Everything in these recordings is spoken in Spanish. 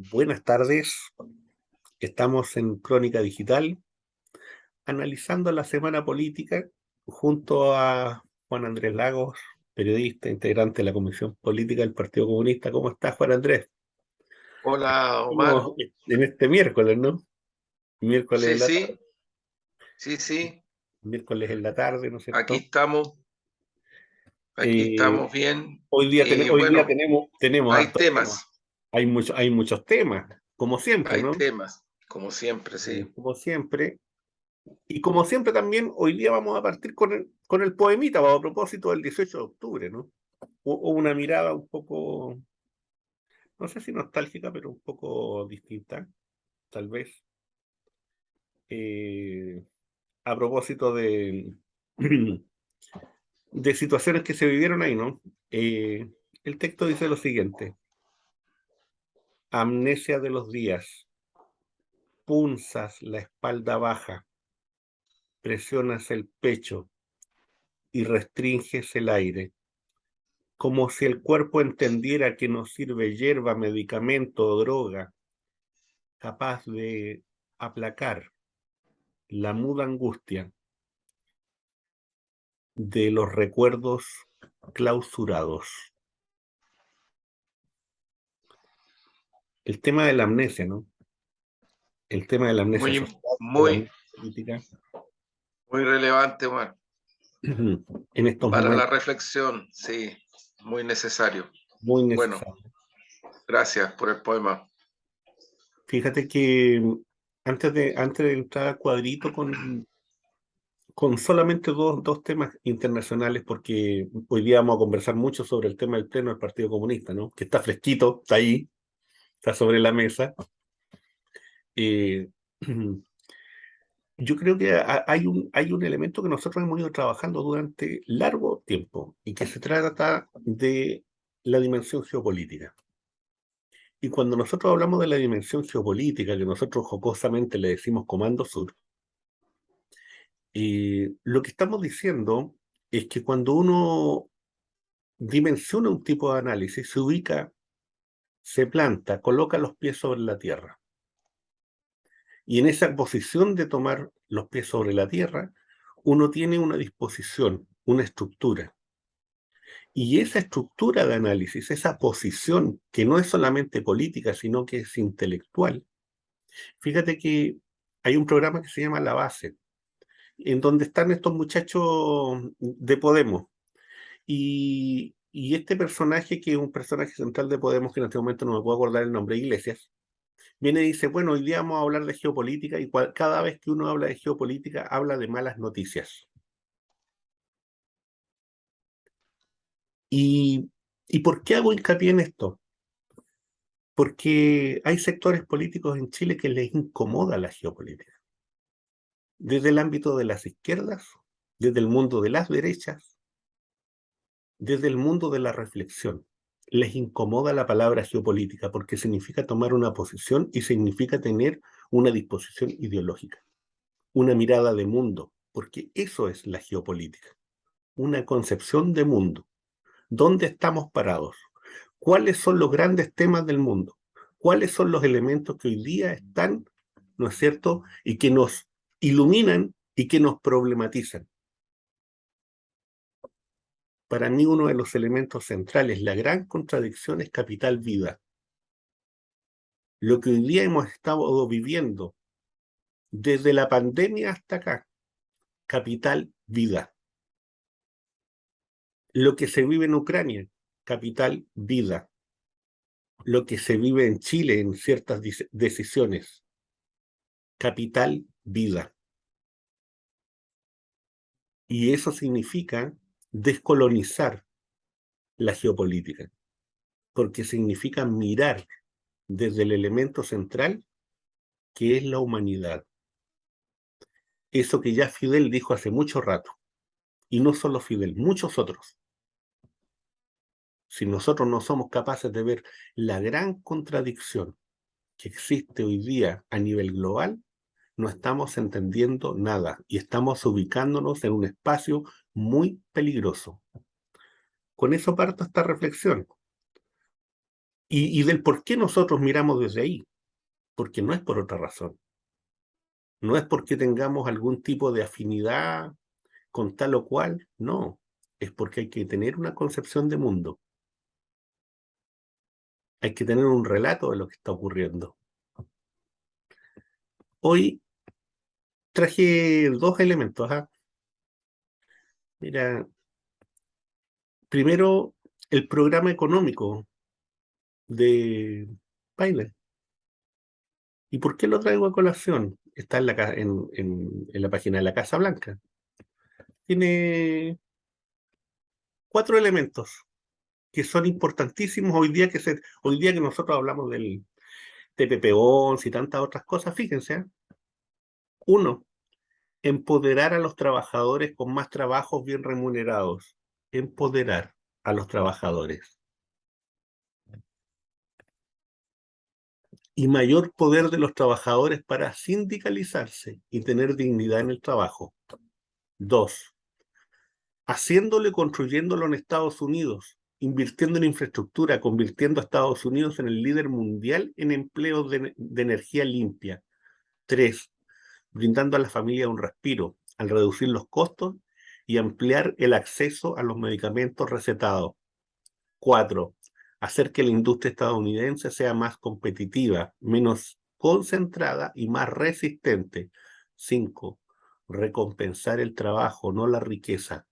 Buenas tardes, estamos en Crónica Digital, analizando la semana política junto a Juan Andrés Lagos, periodista, integrante de la Comisión Política del Partido Comunista. ¿Cómo estás, Juan Andrés? Hola Omar, Estamos en este miércoles, ¿no? Miércoles sí, en la tarde, sí, sí, sí, miércoles en la tarde, ¿no es aquí cierto? estamos, aquí Eh, estamos bien hoy día bueno, tenemos hay hartos temas, temas, hay muchos temas, como siempre, ¿no? como siempre, sí. Como siempre. Y como siempre también, hoy día vamos a partir con el poemita, a propósito del 18 de octubre, ¿no? O una mirada un poco, no sé si nostálgica, pero un poco distinta, tal vez, eh, a propósito de situaciones que se vivieron ahí, ¿no? El texto dice lo siguiente: amnesia de los días, punzas la espalda baja, presionas el pecho y restringes el aire, como si el cuerpo entendiera que no sirve hierba, medicamento o droga capaz de aplacar la muda angustia de los recuerdos clausurados. El tema de la amnesia, ¿no? El tema de la amnesia Muy, social, de la muy, amnesia política, muy relevante, Omar, en estos para la momentos reflexión, sí, muy necesario. muy Bueno, necesario. gracias por el poema. Fíjate que antes de entrar al cuadrito con solamente dos temas internacionales, porque hoy día vamos a conversar mucho sobre el tema del pleno del Partido Comunista, ¿no? Que está fresquito, está ahí, está sobre la mesa. Eh, yo creo que hay un elemento que nosotros hemos ido trabajando durante largo tiempo y que se trata de la dimensión geopolítica. Y cuando nosotros hablamos de la dimensión geopolítica, que nosotros jocosamente le decimos Comando Sur, lo que estamos diciendo es que cuando uno dimensiona un tipo de análisis, se ubica, se planta, coloca los pies sobre la tierra. Y en esa posición de tomar los pies sobre la tierra, uno tiene una disposición, una estructura. Y esa estructura de análisis, esa posición que no es solamente política, sino que es intelectual. Fíjate que hay un programa que se llama La Base, en donde están estos muchachos de Podemos. Y este personaje, que es un personaje central de Podemos, que en este momento no me puedo acordar el nombre, Iglesias, viene y dice, bueno, hoy día vamos a hablar de geopolítica y cada vez que uno habla de geopolítica habla de malas noticias. ¿Y, y por qué hago hincapié en esto? Porque hay sectores políticos en Chile que les incomoda la geopolítica. Desde el ámbito de las izquierdas, desde el mundo de las derechas, desde el mundo de la reflexión. Les incomoda la palabra geopolítica porque significa tomar una posición y significa tener una disposición ideológica, una mirada de mundo, porque eso es la geopolítica, una concepción de mundo. ¿Dónde estamos parados? ¿Cuáles son los grandes temas del mundo? ¿Cuáles son los elementos que hoy día están, ¿no es cierto?, y que nos iluminan y que nos problematizan? Para mí uno de los elementos centrales, la gran contradicción, es capital-vida. Lo que hoy día hemos estado viviendo desde la pandemia hasta acá, capital-vida. Lo que se vive en Ucrania, capital-vida. Lo que se vive en Chile en ciertas decisiones, capital-vida. Y eso significa descolonizar la geopolítica, porque significa mirar desde el elemento central que es la humanidad. Eso que ya Fidel dijo hace mucho rato, y no solo Fidel, muchos otros. Si nosotros no somos capaces de ver la gran contradicción que existe hoy día a nivel global, no estamos entendiendo nada y estamos ubicándonos en un espacio muy peligroso. Con eso parto esta reflexión. Y del por qué nosotros miramos desde ahí, porque no es por otra razón. No es porque tengamos algún tipo de afinidad con tal o cual, no. Es porque hay que tener una concepción de mundo. Hay que tener un relato de lo que está ocurriendo. Hoy traje dos elementos. Mira, primero, el programa económico de Biden. ¿Y por qué lo traigo a colación? Está en la página de la Casa Blanca. Tiene 4 elementos que son importantísimos hoy día que nosotros hablamos del TPP-11 y tantas otras cosas. Fíjense, ¿eh? 1, empoderar a los trabajadores con más trabajos bien remunerados. Empoderar a los trabajadores. Y mayor poder de los trabajadores para sindicalizarse y tener dignidad en el trabajo. 2, haciéndolo y construyéndolo en Estados Unidos, invirtiendo en infraestructura, convirtiendo a Estados Unidos en el líder mundial en empleos de energía limpia. 3, brindando a la familia un respiro al reducir los costos y ampliar el acceso a los medicamentos recetados. 4, hacer que la industria estadounidense sea más competitiva, menos concentrada y más resistente. 5, recompensar el trabajo, no la riqueza,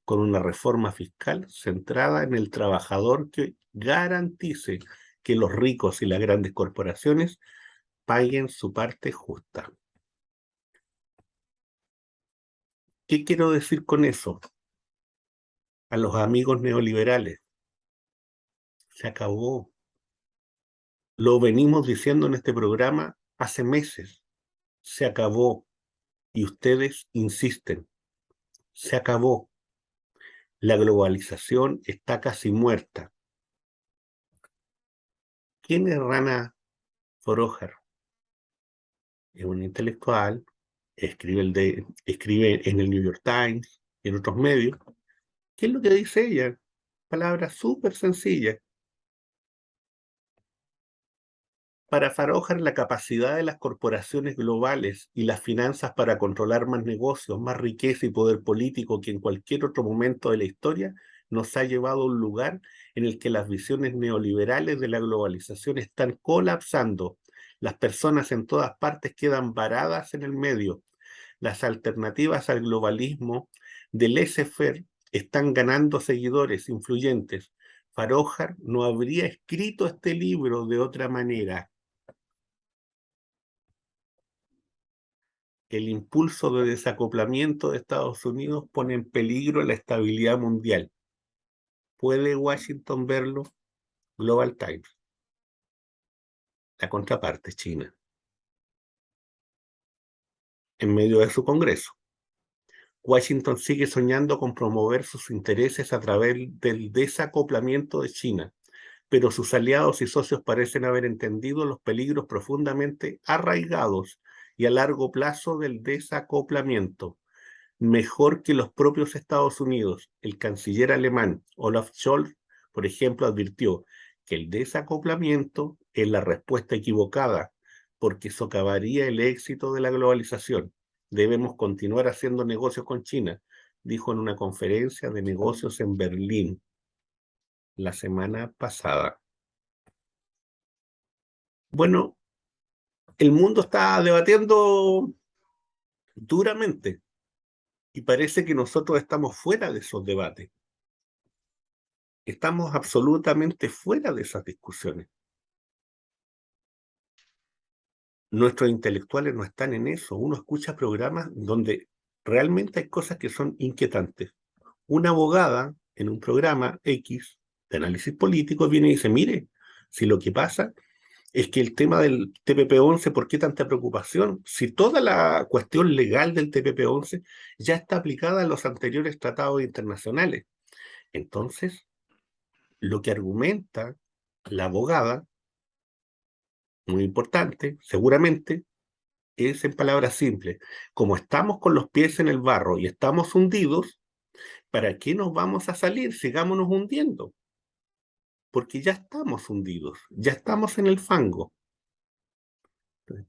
con una reforma fiscal centrada en el trabajador que garantice que los ricos y las grandes corporaciones paguen su parte justa. ¿Qué quiero decir con eso? A los amigos neoliberales, se acabó. Lo venimos diciendo en este programa hace meses. Se acabó. Y ustedes insisten. Se acabó. La globalización está casi muerta. ¿Quién es Rana Foroger? Es un intelectual, escribe en el New York Times y en otros medios. ¿Qué es lo que dice ella? Palabras súper sencillas. Para Farrojar, la capacidad de las corporaciones globales y las finanzas para controlar más negocios, más riqueza y poder político que en cualquier otro momento de la historia nos ha llevado a un lugar en el que las visiones neoliberales de la globalización están colapsando. Las personas en todas partes quedan varadas en el medio. Las alternativas al globalismo del laissez-faire están ganando seguidores influyentes. Farrojar no habría escrito este libro de otra manera. El impulso de desacoplamiento de Estados Unidos pone en peligro la estabilidad mundial. ¿Puede Washington verlo? Global Times. La contraparte, China. En medio de su Congreso. Washington sigue soñando con promover sus intereses a través del desacoplamiento de China, pero sus aliados y socios parecen haber entendido los peligros profundamente arraigados y a largo plazo del desacoplamiento. Mejor que los propios Estados Unidos. El canciller alemán Olaf Scholz, por ejemplo, advirtió que el desacoplamiento es la respuesta equivocada porque socavaría el éxito de la globalización. Debemos continuar haciendo negocios con China, dijo en una conferencia de negocios en Berlín la semana pasada. Bueno, el mundo está debatiendo duramente y parece que nosotros estamos fuera de esos debates. Estamos absolutamente fuera de esas discusiones. Nuestros intelectuales no están en eso. Uno escucha programas donde realmente hay cosas que son inquietantes. Una abogada en un programa X de análisis político viene y dice, mire, si lo que pasa es que el tema del TPP-11, ¿por qué tanta preocupación? Si toda la cuestión legal del TPP-11 ya está aplicada a los anteriores tratados internacionales. Entonces, lo que argumenta la abogada, muy importante, seguramente, es en palabras simples. Como estamos con los pies en el barro y estamos hundidos, ¿para qué nos vamos a salir? Sigámonos hundiendo. porque ya estamos hundidos, ya estamos en el fango.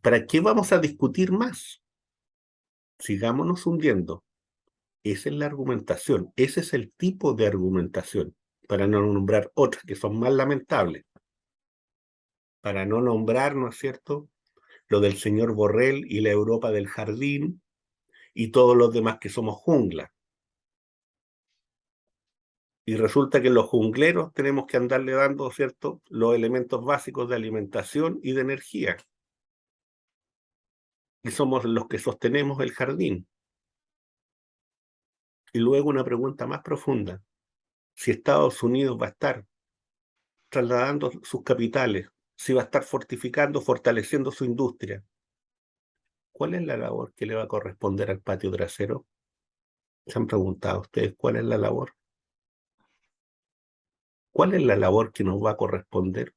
¿Para qué vamos a discutir más? Sigámonos hundiendo. Esa es la argumentación, ese es el tipo de argumentación, para no nombrar otras que son más lamentables, para no nombrar, ¿no es cierto?, lo del señor Borrell y la Europa del jardín y todos los demás que somos jungla. Y resulta que los jungleros tenemos que andarle dando, ¿cierto?, los elementos básicos de alimentación y de energía. Y somos los que sostenemos el jardín. Y luego una pregunta más profunda. Si Estados Unidos va a estar trasladando sus capitales, si va a estar fortificando, fortaleciendo su industria, ¿cuál es la labor que le va a corresponder al patio trasero? ¿Se han preguntado ustedes cuál es la labor? ¿Cuál es la labor que nos va a corresponder?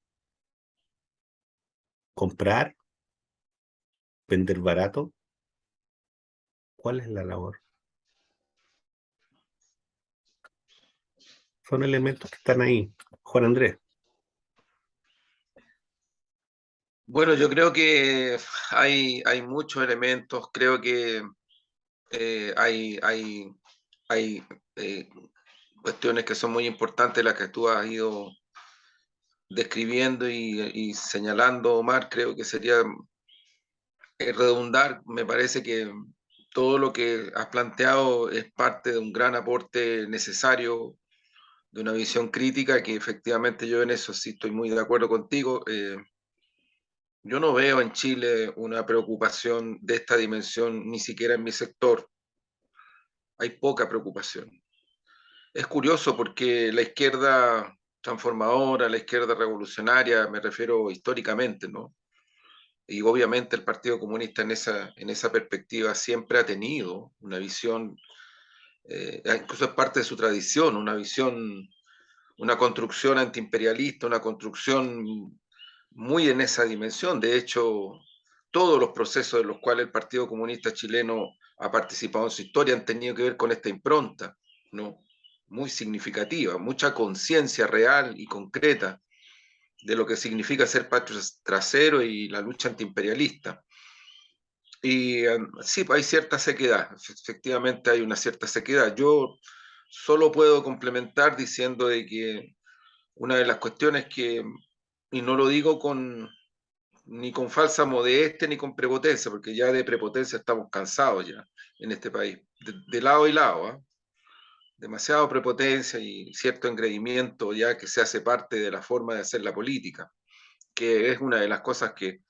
¿Comprar? ¿Vender barato? ¿Cuál es la labor? Son elementos que están ahí. Juan Andrés. Bueno, yo creo que hay muchos elementos, creo que hay cuestiones que son muy importantes, las que tú has ido describiendo y señalando, Omar. Creo que sería redundar. Me parece que todo lo que has planteado es parte de un gran aporte necesario, de una visión crítica, que efectivamente yo en eso sí estoy muy de acuerdo contigo. Yo no veo en Chile una preocupación de esta dimensión, ni siquiera en mi sector. Hay poca preocupación. Es curioso porque la izquierda transformadora, la izquierda revolucionaria, me refiero históricamente, ¿no? Y obviamente el Partido Comunista en esa perspectiva siempre ha tenido una visión, incluso es parte de su tradición, una visión, una construcción antiimperialista, una construcción muy en esa dimensión. De hecho, todos los procesos de los cuales el Partido Comunista chileno ha participado en su historia han tenido que ver con esta impronta, ¿no? Muy significativa, mucha conciencia real y concreta de lo que significa ser patrio trasero y la lucha antiimperialista. Y sí, hay cierta sequedad, efectivamente hay una cierta sequedad. Yo solo puedo complementar diciendo de que una de las cuestiones que, y no lo digo ni con falsa modestia ni con prepotencia, porque ya de prepotencia estamos cansados ya en este país, de lado y lado, ¿eh? Demasiado prepotencia y cierto engreimiento ya que se hace parte de la forma de hacer la política, que es una de las cosas que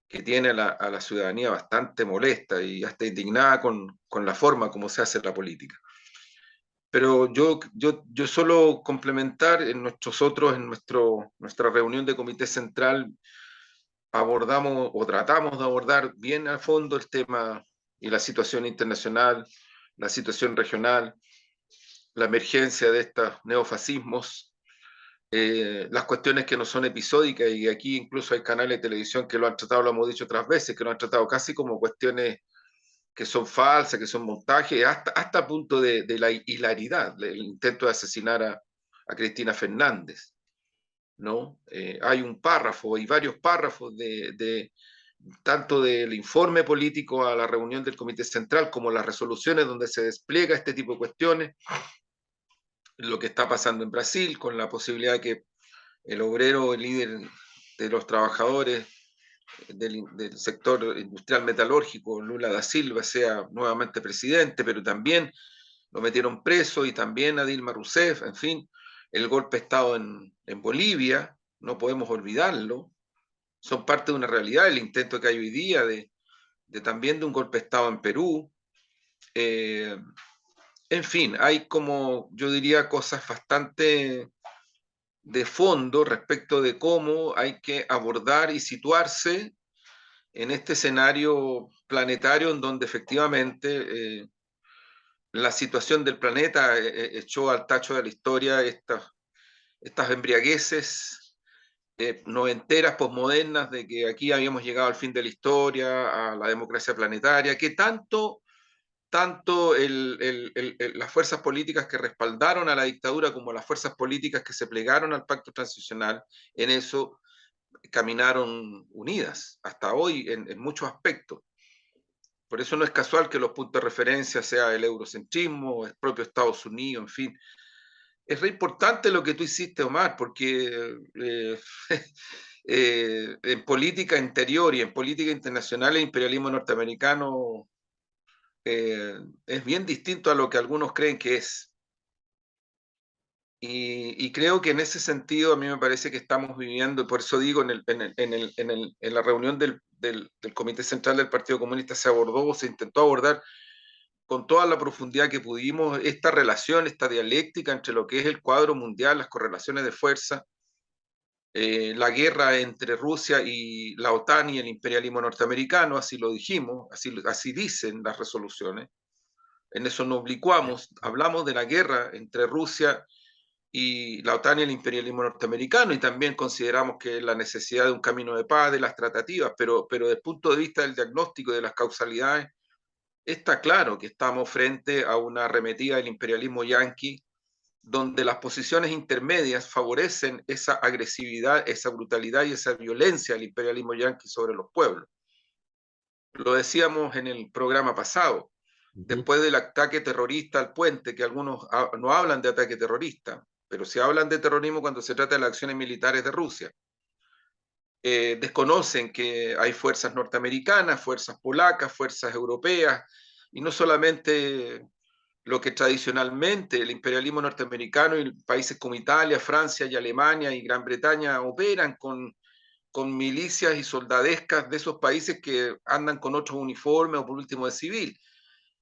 tiene a la ciudadanía bastante molesta y hasta indignada con la forma como se hace la política. Pero yo solo complementar, en nuestra reunión de comité central abordamos o tratamos de abordar bien a fondo el tema y la situación internacional, la situación regional, la emergencia de estos neofascismos, las cuestiones que no son episódicas, y aquí incluso hay canales de televisión que lo han tratado, lo hemos dicho otras veces, que lo han tratado casi como cuestiones que son falsas, que son montajes, hasta punto de la hilaridad, el intento de asesinar a Cristina Fernández, ¿no? Hay un párrafo y varios párrafos tanto del informe político a la reunión del Comité Central como las resoluciones donde se despliega este tipo de cuestiones, lo que está pasando en Brasil, con la posibilidad de que el obrero, el líder de los trabajadores del sector industrial metalúrgico, Lula da Silva, sea nuevamente presidente, pero también lo metieron preso, y también a Dilma Rousseff, en fin, el golpe de Estado en Bolivia, no podemos olvidarlo, son parte de una realidad, el intento que hay hoy día también de un golpe de Estado en Perú. En fin, hay, como yo diría, cosas bastante de fondo respecto de cómo hay que abordar y situarse en este escenario planetario en donde efectivamente la situación del planeta echó al tacho de la historia estas embriagueces noventeras, posmodernas, de que aquí habíamos llegado al fin de la historia, a la democracia planetaria, que tanto tanto las fuerzas políticas que respaldaron a la dictadura como las fuerzas políticas que se plegaron al pacto transicional, en eso caminaron unidas hasta hoy en muchos aspectos. Por eso no es casual que los puntos de referencia sea el eurocentrismo, el propio Estados Unidos, en fin. Es re importante lo que tú hiciste, Omar, porque en política interior y en política internacional el imperialismo norteamericano es bien distinto a lo que algunos creen que es. Y creo que en ese sentido a mí me parece que estamos viviendo, por eso digo, en la reunión del Comité Central del Partido Comunista se abordó, se intentó abordar con toda la profundidad que pudimos esta relación, esta dialéctica entre lo que es el cuadro mundial, las correlaciones de fuerza, la guerra entre Rusia y la OTAN y el imperialismo norteamericano, así lo dijimos, así dicen las resoluciones. En eso nos oblicuamos, hablamos de la guerra entre Rusia y la OTAN y el imperialismo norteamericano, y también consideramos que la necesidad de un camino de paz, de las tratativas, pero desde el punto de vista del diagnóstico y de las causalidades, está claro que estamos frente a una arremetida del imperialismo yanqui, donde las posiciones intermedias favorecen esa agresividad, esa brutalidad y esa violencia del imperialismo yanqui sobre los pueblos. Lo decíamos en el programa pasado, después del ataque terrorista al puente, que algunos no hablan de ataque terrorista, pero se hablan de terrorismo cuando se trata de las acciones militares de Rusia. Desconocen que hay fuerzas norteamericanas, fuerzas polacas, fuerzas europeas, y no solamente lo que tradicionalmente el imperialismo norteamericano y países como Italia, Francia y Alemania y Gran Bretaña operan con milicias y soldadescas de esos países que andan con otros uniformes o por último de civil,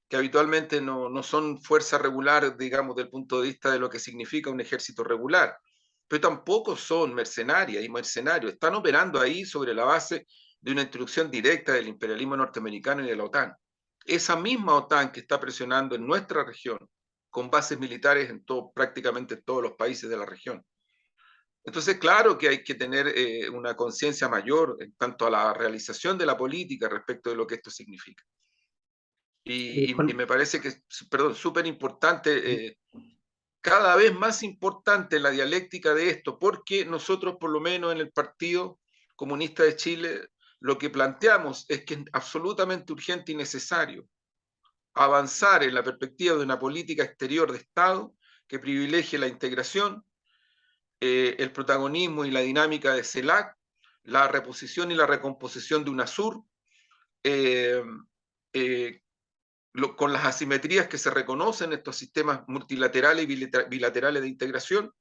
que habitualmente no son fuerza regular, digamos, del punto de vista de lo que significa un ejército regular, pero tampoco son mercenarias y mercenarios, están operando ahí sobre la base de una instrucción directa del imperialismo norteamericano y de la OTAN. Esa misma OTAN que está presionando en nuestra región, con bases militares en prácticamente todos los países de la región. Entonces, claro que hay que tener una conciencia mayor en cuanto a la realización de la política respecto de lo que esto significa. Y me parece que, perdón, súper importante, cada vez más importante la dialéctica de esto, porque nosotros, por lo menos en el Partido Comunista de Chile, lo que planteamos es que es absolutamente urgente y necesario avanzar en la perspectiva de una política exterior de Estado que privilegie la integración, el protagonismo y la dinámica de CELAC, la reposición y la recomposición de UNASUR, eh, eh, con las asimetrías que se reconocen en estos sistemas multilaterales y bilaterales de integración,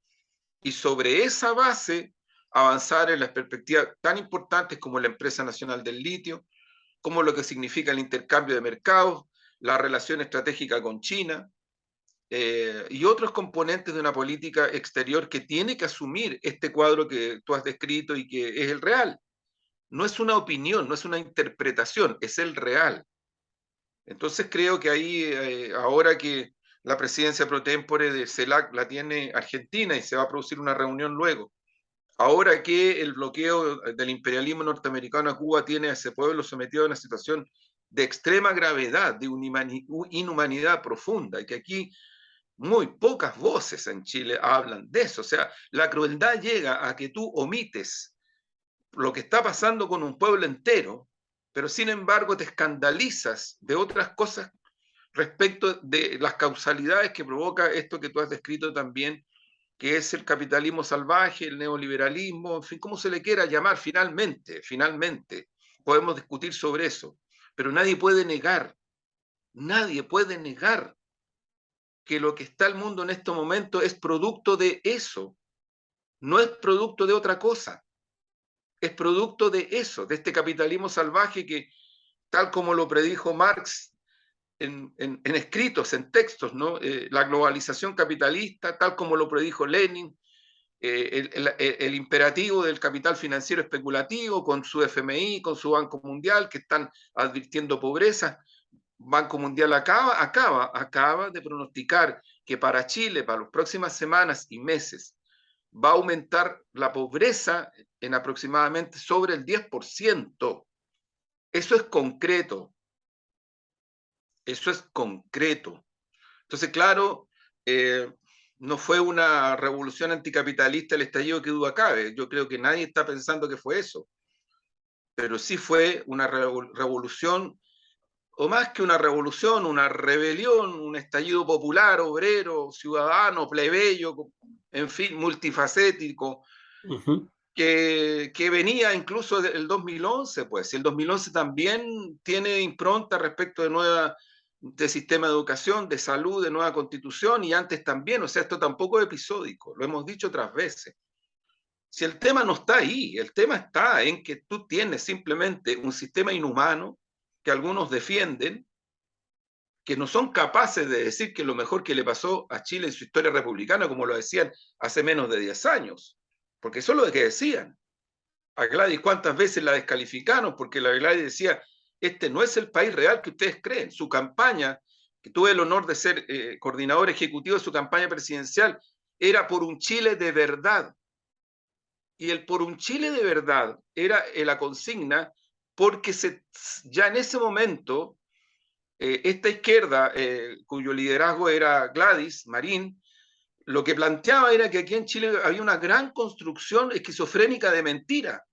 y sobre esa base avanzar en las perspectivas tan importantes como la Empresa Nacional del Litio, como lo que significa el intercambio de mercados, la relación estratégica con China, y otros componentes de una política exterior que tiene que asumir este cuadro que tú has descrito y que es el real. No es una opinión, no es una interpretación, es el real. Entonces creo que ahí, ahora que la presidencia pro tempore de CELAC la tiene Argentina y se va a producir una reunión luego, ahora que el bloqueo del imperialismo norteamericano a Cuba tiene a ese pueblo sometido a una situación de extrema gravedad, de inhumanidad profunda, y que aquí muy pocas voces en Chile hablan de eso. O sea, la crueldad llega a que tú omites lo que está pasando con un pueblo entero, pero sin embargo te escandalizas de otras cosas respecto de las causalidades que provoca esto que tú has descrito también, que es el capitalismo salvaje, el neoliberalismo, en fin, como se le quiera llamar, finalmente, podemos discutir sobre eso, pero nadie puede negar que lo que está el mundo en este momento es producto de eso, no es producto de otra cosa, es producto de eso, de este capitalismo salvaje que, tal como lo predijo Marx en escritos, en textos, ¿no? La globalización capitalista, tal como lo predijo Lenin, el imperativo del capital financiero especulativo con su FMI, con su Banco Mundial, que están advirtiendo pobreza. Banco Mundial acaba de pronosticar que para Chile, para las próximas semanas y meses, va a aumentar la pobreza en aproximadamente sobre el 10%. Eso es concreto. Eso es concreto. Entonces, claro, no fue una revolución anticapitalista el estallido que duda cabe. Yo creo que nadie está pensando que fue eso. Pero sí fue una revolución, o más que una revolución, una rebelión, un estallido popular, obrero, ciudadano, plebeyo, en fin, multifacético, que venía incluso del 2011, pues. El 2011 también tiene impronta respecto de sistema de educación, de salud, de nueva constitución, y antes también, o sea, esto tampoco es episódico, lo hemos dicho otras veces. Si el tema no está ahí, el tema está en que tú tienes simplemente un sistema inhumano que algunos defienden, que no son capaces de decir que lo mejor que le pasó a Chile en su historia republicana, como lo decían hace menos de 10 años, porque eso es lo que decían. A Gladys cuántas veces la descalificaron, porque la Gladys decía, este no es el país real que ustedes creen. Su campaña, que tuve el honor de ser coordinador ejecutivo de su campaña presidencial, era por un Chile de verdad. Y el por un Chile de verdad era la consigna porque ya en ese momento esta izquierda, cuyo liderazgo era Gladys Marín, lo que planteaba era que aquí en Chile había una gran construcción esquizofrénica de mentira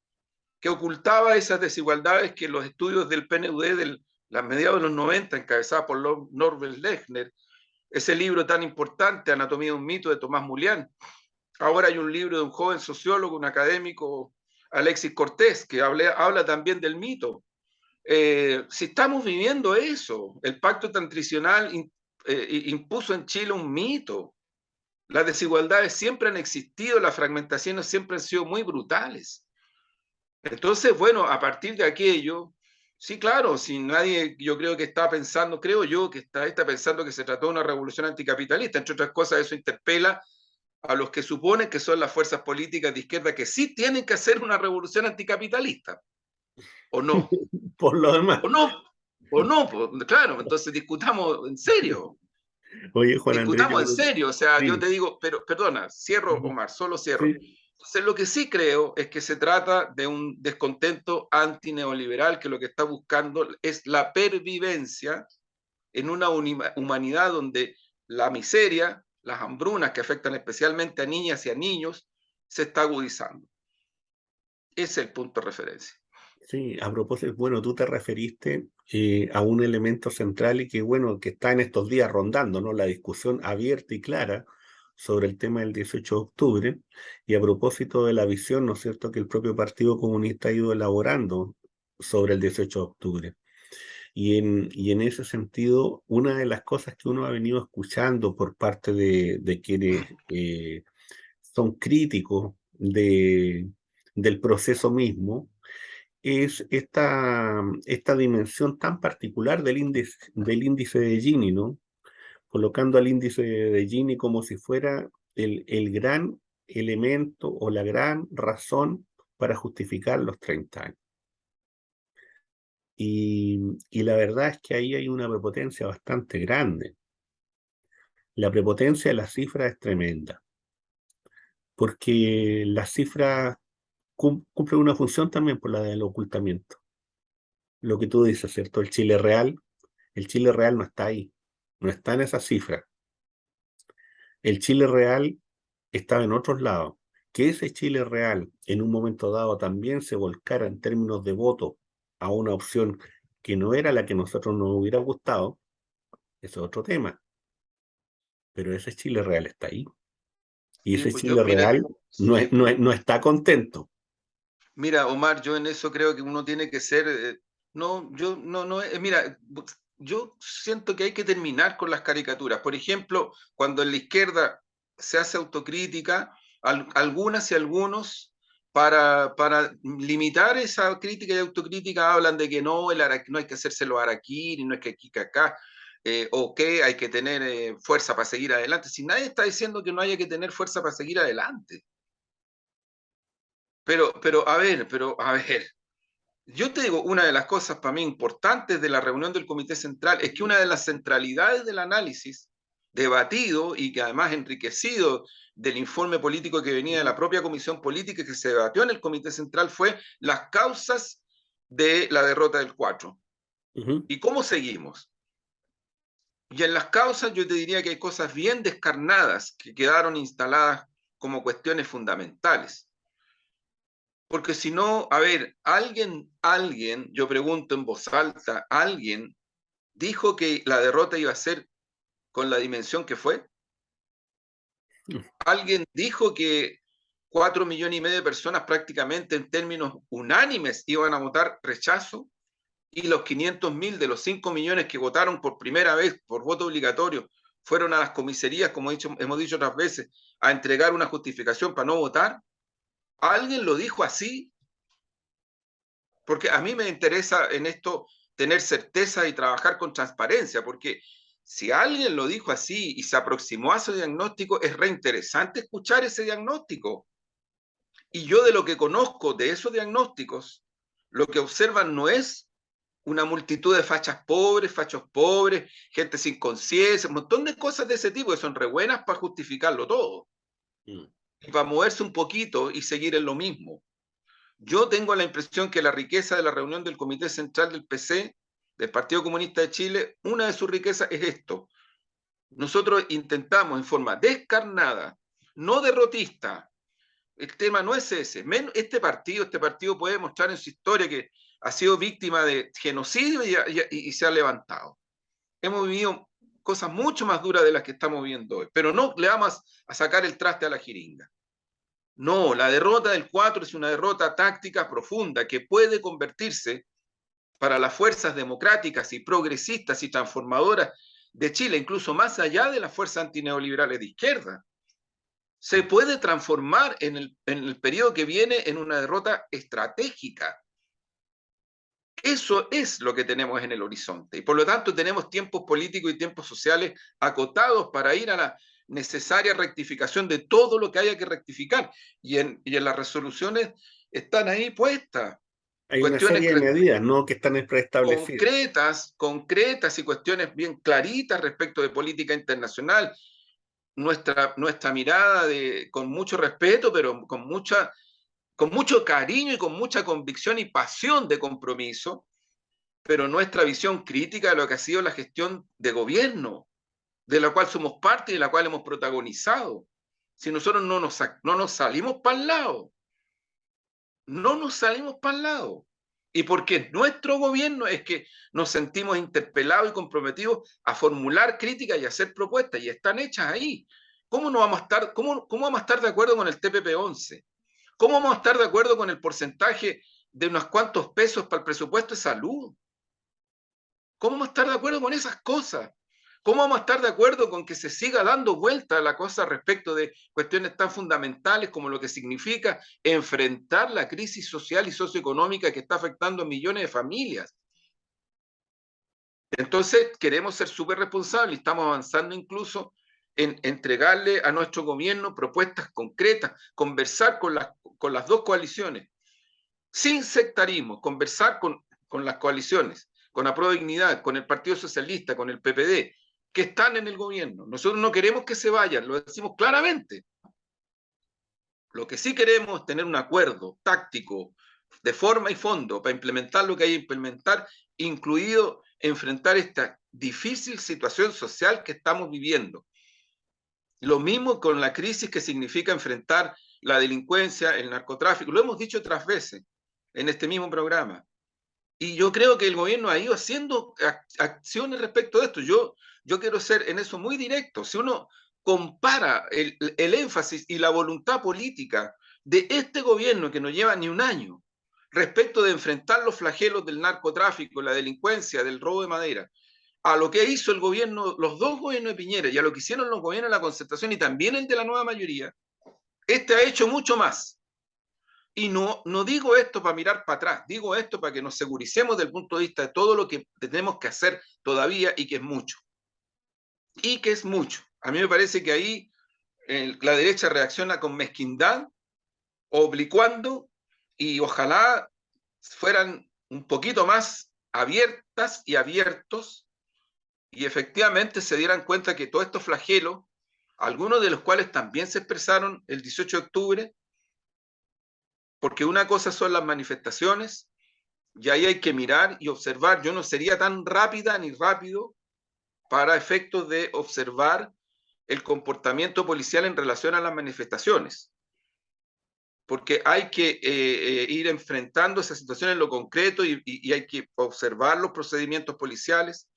que ocultaba esas desigualdades que los estudios del PNUD de las mediados de los 90, encabezada por Norbert Lechner, ese libro tan importante, Anatomía de un mito, de Tomás Mulián. Ahora hay un libro de un joven sociólogo, un académico, Alexis Cortés, que habla también del mito. Si estamos viviendo eso, el pacto transicional impuso en Chile un mito. Las desigualdades siempre han existido, las fragmentaciones siempre han sido muy brutales. Entonces, bueno, a partir de aquello, sí, claro, si nadie, yo creo que está pensando, creo yo que está pensando que se trató de una revolución anticapitalista, entre otras cosas, eso interpela a los que suponen que son las fuerzas políticas de izquierda que sí tienen que hacer una revolución anticapitalista, ¿o no? Por lo demás. ¿O no? ¿O no? Pues, claro, entonces discutamos en serio. Oye, Juan Andrés, yo Discutamos en creo que serio, o sea, yo sí. te digo, pero perdona, cierro, Omar, solo cierro. Sí. Entonces, lo que sí creo es que se trata de un descontento antineoliberal que lo que está buscando es la pervivencia en una humanidad donde la miseria, las hambrunas que afectan especialmente a niñas y a niños, se está agudizando. Ese es el punto de referencia. Sí, a propósito, bueno, tú te referiste a un elemento central y que, bueno, que está en estos días rondando, ¿no? La discusión abierta y clara sobre el tema del 18 de octubre y a propósito de la visión, ¿no es cierto?, que el propio Partido Comunista ha ido elaborando sobre el 18 de octubre. Y en ese sentido, una de las cosas que uno ha venido escuchando por parte de quienes son críticos del proceso mismo, es esta dimensión tan particular del índice de Gini, ¿no? Colocando al índice de Gini como si fuera el gran elemento o la gran razón para justificar los 30 años. Y la verdad es que ahí hay una prepotencia bastante grande. La prepotencia de la cifra es tremenda, porque la cifra cumple una función también por la del ocultamiento. Lo que tú dices, ¿cierto? El Chile real no está ahí, no está en esa cifra. El Chile real estaba en otros lados. Que ese Chile real en un momento dado también se volcara en términos de voto a una opción que no era la que a nosotros nos hubiera gustado, ese es otro tema. Pero ese Chile real está ahí. Y Sí, ese pues yo, Chile mira, real sí, no está contento. mira, Omar, yo en eso creo que uno tiene que ser, no, yo no, mira, yo siento que hay que terminar con las caricaturas. Por ejemplo, cuando en la izquierda se hace autocrítica, algunas y algunos, para limitar esa crítica y autocrítica, hablan de que no, no hay que hacérselo araquiri, no es que aquí, que acá, o que hay que tener fuerza para seguir adelante. Si nadie está diciendo que no haya que tener fuerza para seguir adelante. A ver, yo te digo, una de las cosas para mí importantes de la reunión del Comité Central es que una de las centralidades del análisis debatido y que además enriquecido del informe político que venía de la propia Comisión Política que se debatió en el Comité Central fue las causas de la derrota del 4. Uh -huh. ¿Y cómo seguimos? Y en las causas yo te diría que hay cosas bien descarnadas que quedaron instaladas como cuestiones fundamentales. Porque si no, a ver, alguien, yo pregunto en voz alta, alguien dijo que la derrota iba a ser con la dimensión que fue. Alguien dijo que 4,5 millones de personas prácticamente en términos unánimes iban a votar rechazo y los 500.000 de los 5 millones que votaron por primera vez por voto obligatorio fueron a las comisarías, como hemos dicho otras veces, a entregar una justificación para no votar. ¿Alguien lo dijo así? Porque a mí me interesa en esto tener certeza y trabajar con transparencia, porque si alguien lo dijo así y se aproximó a ese diagnóstico, es reinteresante escuchar ese diagnóstico. Y yo de lo que conozco de esos diagnósticos, lo que observan no es una multitud de fachos pobres, gente sin conciencia, un montón de cosas de ese tipo que son re buenas para justificarlo todo. Y para moverse un poquito y seguir en lo mismo. Yo tengo la impresión que la riqueza de la reunión del Comité Central del PC, del Partido Comunista de Chile, una de sus riquezas es esto. Nosotros intentamos en forma descarnada, no derrotista, el tema no es ese. Este partido puede mostrar en su historia que ha sido víctima de genocidio y se ha levantado. Hemos vivido cosas mucho más duras de las que estamos viendo hoy, pero no le vamos a sacar el traste a la jeringa. No, la derrota del 4 es una derrota táctica profunda que puede convertirse para las fuerzas democráticas y progresistas y transformadoras de Chile, incluso más allá de las fuerzas antineoliberales de izquierda, se puede transformar en el periodo que viene en una derrota estratégica. Eso es lo que tenemos en el horizonte. Y por lo tanto tenemos tiempos políticos y tiempos sociales acotados para ir a la necesaria rectificación de todo lo que haya que rectificar. Y en las resoluciones están ahí puestas. Hay una Cuestiones serie de medidas, ¿no?, que están preestablecidas. concretas y cuestiones bien claritas respecto de política internacional. Nuestra mirada con mucho respeto, pero con mucho cariño y con mucha convicción y pasión de compromiso, pero nuestra visión crítica de lo que ha sido la gestión de gobierno, de la cual somos parte y de la cual hemos protagonizado. Si nosotros no nos salimos para el lado, no nos salimos para el lado. Y porque nuestro gobierno es que nos sentimos interpelados y comprometidos a formular críticas y a hacer propuestas, y están hechas ahí. ¿Cómo no vamos a estar, cómo vamos a estar de acuerdo con el TPP-11? ¿Cómo vamos a estar de acuerdo con el porcentaje de unos cuantos pesos para el presupuesto de salud? ¿Cómo vamos a estar de acuerdo con esas cosas? ¿Cómo vamos a estar de acuerdo con que se siga dando vuelta a la cosa respecto de cuestiones tan fundamentales como lo que significa enfrentar la crisis social y socioeconómica que está afectando a millones de familias? Entonces, queremos ser súper responsables y estamos avanzando incluso en entregarle a nuestro gobierno propuestas concretas, conversar con las dos coaliciones, sin sectarismo, conversar con las coaliciones, con Apruebo Dignidad, con el Partido Socialista, con el PPD, que están en el gobierno. Nosotros no queremos que se vayan, lo decimos claramente. Lo que sí queremos es tener un acuerdo táctico de forma y fondo para implementar lo que hay que implementar, incluido enfrentar esta difícil situación social que estamos viviendo. Lo mismo con la crisis que significa enfrentar la delincuencia, el narcotráfico. Lo hemos dicho otras veces en este mismo programa. Y yo creo que el gobierno ha ido haciendo acciones respecto de esto. Yo quiero ser en eso muy directo. Si uno compara el énfasis y la voluntad política de este gobierno que no lleva ni un año respecto de enfrentar los flagelos del narcotráfico, la delincuencia, del robo de madera, a lo que hizo el gobierno, los dos gobiernos de Piñera y a lo que hicieron los gobiernos de la Concertación y también el de la nueva mayoría, este ha hecho mucho más. Y no digo esto para mirar para atrás, digo esto para que nos seguricemos del punto de vista de todo lo que tenemos que hacer todavía y que es mucho. Y que es mucho. A mí me parece que ahí la derecha reacciona con mezquindad, oblicuando, y ojalá fueran un poquito más abiertas y abiertos y efectivamente se dieran cuenta que todos estos flagelos, algunos de los cuales también se expresaron el 18 de octubre, porque una cosa son las manifestaciones, y ahí hay que mirar y observar. Yo no sería tan rápida ni rápido para efectos de observar el comportamiento policial en relación a las manifestaciones. Porque hay que ir enfrentando esa situación en lo concreto y hay que observar los procedimientos policiales,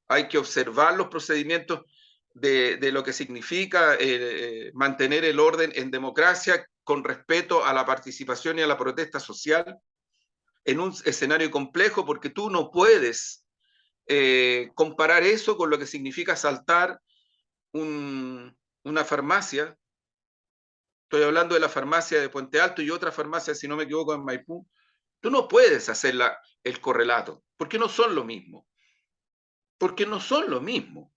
hay que observar los procedimientos de lo que significa mantener el orden en democracia con respeto a la participación y a la protesta social en un escenario complejo, porque tú no puedes comparar eso con lo que significa asaltar una farmacia. Estoy hablando de la farmacia de Puente Alto y otra farmacia, si no me equivoco, en Maipú. Tú no puedes hacer el correlato, porque no son lo mismo. Porque no son lo mismo.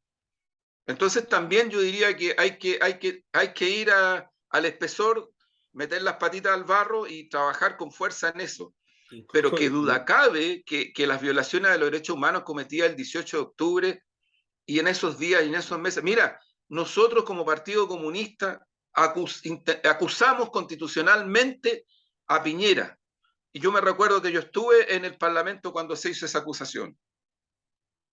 Entonces también yo diría que hay que ir al espesor, meter las patitas al barro y trabajar con fuerza en eso. Pero Incluso, qué duda cabe que las violaciones de los derechos humanos cometidas el 18 de octubre y en esos días y en esos meses, mira, nosotros como Partido Comunista acusamos constitucionalmente a Piñera. Y yo me recuerdo que yo estuve en el Parlamento cuando se hizo esa acusación,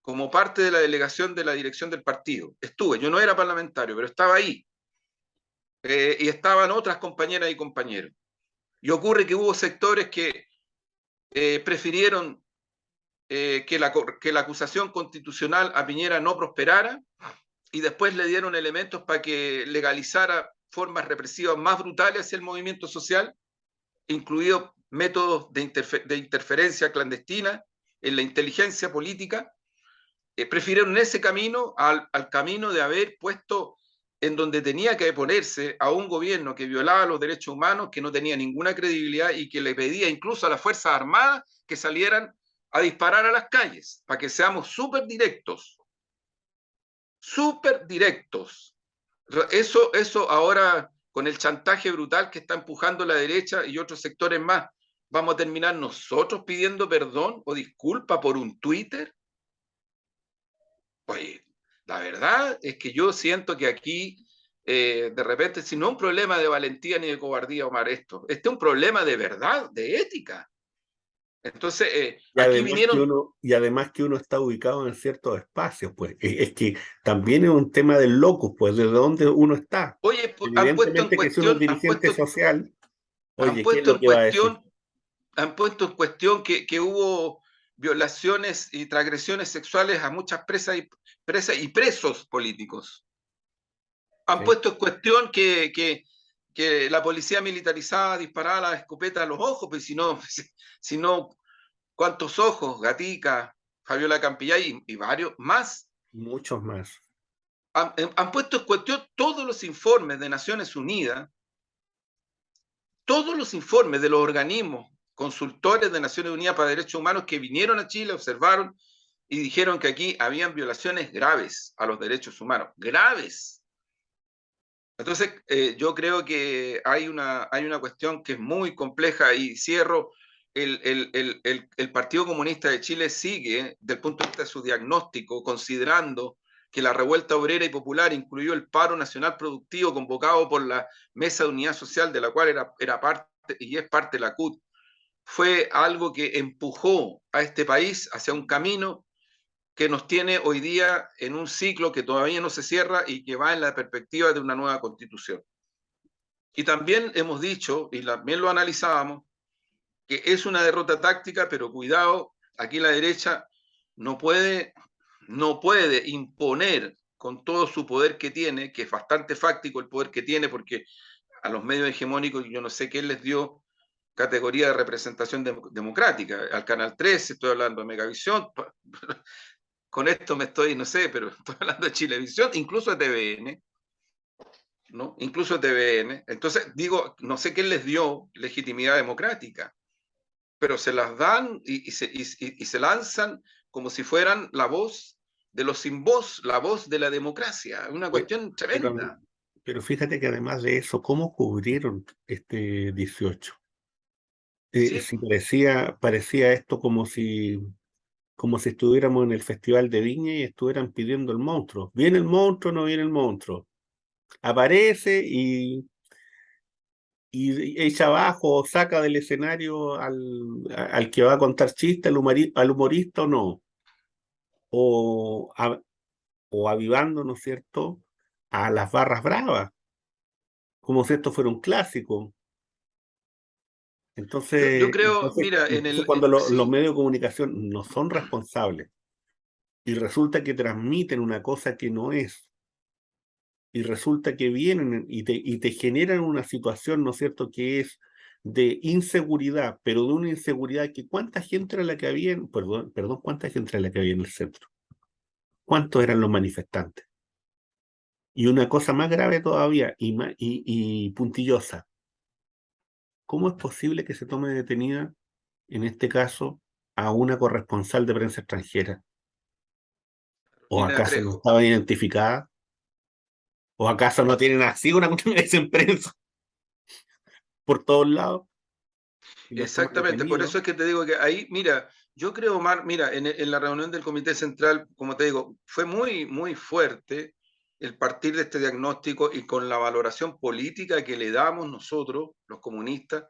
como parte de la delegación de la dirección del partido. Estuve, yo no era parlamentario, pero estaba ahí. Y estaban otras compañeras y compañeros. Y ocurre que hubo sectores que prefirieron que la acusación constitucional a Piñera no prosperara y después le dieron elementos para que legalizara formas represivas más brutales hacia el movimiento social, incluidos métodos de interferencia clandestina en la inteligencia política. Prefirieron ese camino al camino de haber puesto en donde tenía que ponerse a un gobierno que violaba los derechos humanos, que no tenía ninguna credibilidad y que le pedía incluso a las Fuerzas Armadas que salieran a disparar a las calles, para que seamos súper directos. Súper directos. Eso ahora, con el chantaje brutal que está empujando la derecha y otros sectores más, ¿vamos a terminar nosotros pidiendo perdón o disculpa por un Twitter? Oye, la verdad es que yo siento que aquí, de repente, si no es un problema de valentía ni de cobardía, Omar, este es un problema de verdad, de ética. Entonces, aquí vinieron. y además que uno está ubicado en ciertos espacios, pues. Es que también es un tema del locus, pues, de dónde uno está. Oye, Evidentemente que si uno es dirigente social, han oye, ¿qué es puesto lo en que va a decir? cuestión, han puesto en cuestión que hubo violaciones y transgresiones sexuales a muchas presas y presos políticos. Han Sí. puesto en cuestión que la policía militarizada disparaba la escopeta a los ojos, pues si no, ¿cuántos ojos? Gatica, Fabiola Campillay y varios más. Muchos más. Han puesto en cuestión todos los informes de Naciones Unidas, todos los informes de los organismos consultores de Naciones Unidas para Derechos Humanos que vinieron a Chile, observaron y dijeron que aquí habían violaciones graves a los derechos humanos, graves. Entonces, yo creo que hay una cuestión que es muy compleja y cierro. El Partido Comunista de Chile sigue, desde el punto de vista de su diagnóstico, considerando que la revuelta obrera y popular incluyó el paro nacional productivo convocado por la Mesa de Unidad Social, de la cual era parte y es parte de la CUT, fue algo que empujó a este país hacia un camino que nos tiene hoy día en un ciclo que todavía no se cierra y que va en la perspectiva de una nueva constitución. Y también hemos dicho, y también lo analizábamos, que es una derrota táctica, pero cuidado, aquí la derecha no puede imponer con todo su poder que tiene, que es bastante fáctico el poder que tiene, porque a los medios hegemónicos yo no sé qué les dio categoría de representación democrática. Al Canal 13, estoy hablando de Megavisión, con esto me estoy, no sé, pero estoy hablando de Chilevisión, incluso de TVN, ¿no? Incluso de TVN. Entonces, digo, no sé qué les dio legitimidad democrática, pero se las dan y se lanzan como si fueran la voz de los sin voz, la voz de la democracia. Una cuestión Pero, tremenda. pero fíjate que además de eso, ¿cómo cubrieron este 18? Sí, Si parecía esto como si estuviéramos en el Festival de Viña y estuvieran pidiendo el monstruo. ¿Viene el monstruo o no viene el monstruo? Aparece y echa abajo o saca del escenario al que va a contar chiste, al humorista o no. O o avivando, ¿no es cierto?, a las barras bravas, como si esto fuera un clásico. Yo Entonces, creo, mira, cuando los sí, medios de comunicación no son responsables y resulta que transmiten una cosa que no es, y resulta que vienen y te generan una situación, ¿no es cierto?, que es de inseguridad, pero de una inseguridad que cuánta gente era la que había, perdón, cuánta gente era la que había en el centro, cuántos eran los manifestantes. Y una cosa más grave todavía y puntillosa, ¿cómo es posible que se tome detenida, en este caso, a una corresponsal de prensa extranjera? ¿O Carolina acaso no Trejo. estaba identificada? ¿O acaso no tienen así una en prensa por todos lados y los toman Exactamente, por detenidos? eso es que te digo que ahí, mira, yo creo, Omar, mira, en la reunión del Comité Central, como te digo, fue muy, muy fuerte el partir de este diagnóstico y con la valoración política que le damos nosotros, los comunistas,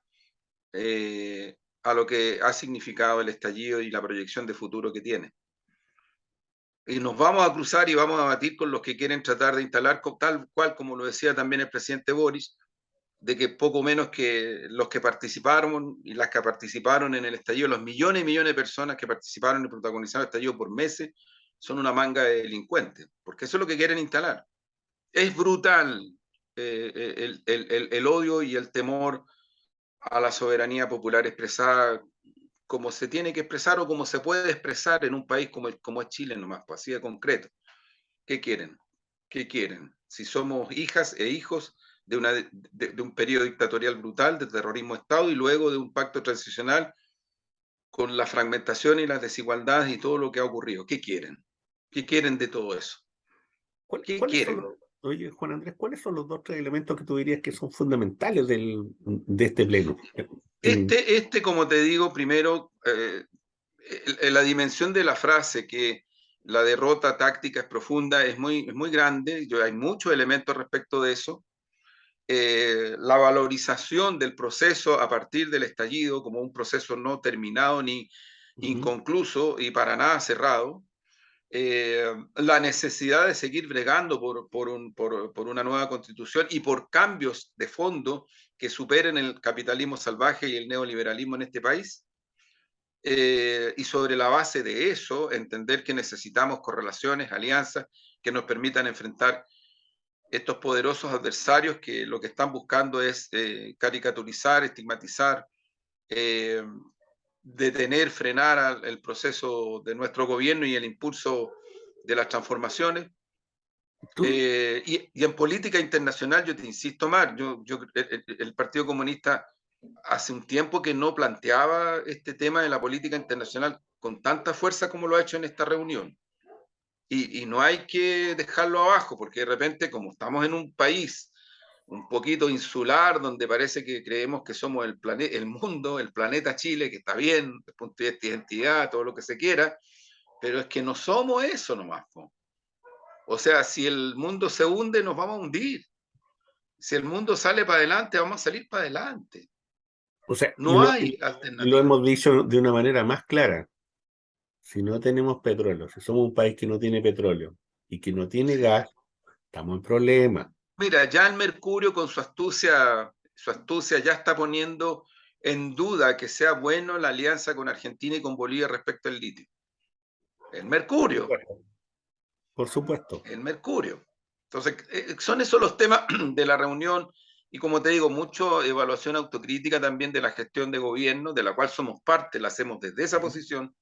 a lo que ha significado el estallido y la proyección de futuro que tiene. Y nos vamos a cruzar y vamos a batir con los que quieren tratar de instalar, tal cual como lo decía también el presidente Boris, de que poco menos que los que participaron y las que participaron en el estallido, los millones y millones de personas que participaron y protagonizaron el estallido por meses, son una manga de delincuentes, porque eso es lo que quieren instalar. Es brutal el odio y el temor a la soberanía popular expresada como se tiene que expresar o como se puede expresar en un país como es Chile nomás, pues así de concreto. ¿Qué quieren? ¿Qué quieren? Si somos hijas e hijos de un periodo dictatorial brutal, de terrorismo de Estado y luego de un pacto transicional con la fragmentación y las desigualdades y todo lo que ha ocurrido. ¿Qué quieren? ¿Qué quieren de todo eso? ¿Qué ¿Cuáles son quieren? oye, Juan Andrés, cuáles son los dos, tres elementos que tú dirías que son fundamentales de este pleno? Como te digo, primero, la dimensión de la frase que la derrota táctica es profunda es muy grande. Hay muchos elementos respecto de eso. La valorización del proceso a partir del estallido como un proceso no terminado ni Ujú. inconcluso y para nada cerrado. La necesidad de seguir bregando por una nueva constitución y por cambios de fondo que superen el capitalismo salvaje y el neoliberalismo en este país. Y sobre la base de eso, entender que necesitamos correlaciones, alianzas que nos permitan enfrentar estos poderosos adversarios que lo que están buscando es caricaturizar, estigmatizar, eh, detener, frenar el proceso de nuestro gobierno y el impulso de las transformaciones. ¿Tú? Y en política internacional, yo te insisto más, el Partido Comunista hace un tiempo que no planteaba este tema de la política internacional con tanta fuerza como lo ha hecho en esta reunión. Y no hay que dejarlo abajo, porque de repente, como estamos en un país un poquito insular, donde parece que creemos que somos el mundo, el planeta Chile, que está bien, desde el punto de vista de identidad, todo lo que se quiera, pero es que no somos eso nomás. Po. O sea, si el mundo se hunde, nos vamos a hundir. Si el mundo sale para adelante, vamos a salir para adelante. O sea, No hay y lo alternativa. hemos dicho de una manera más clara. Si no tenemos petróleo, si somos un país que no tiene petróleo y que no tiene Sí. gas, estamos en problemas. Mira, ya el Mercurio con su astucia ya está poniendo en duda que sea bueno la alianza con Argentina y con Bolivia respecto al litio. El Por Mercurio, supuesto. Por supuesto. el Mercurio. Entonces, son esos los temas de la reunión y como te digo, mucho evaluación autocrítica también de la gestión de gobierno, de la cual somos parte, la hacemos desde esa Ujú. posición.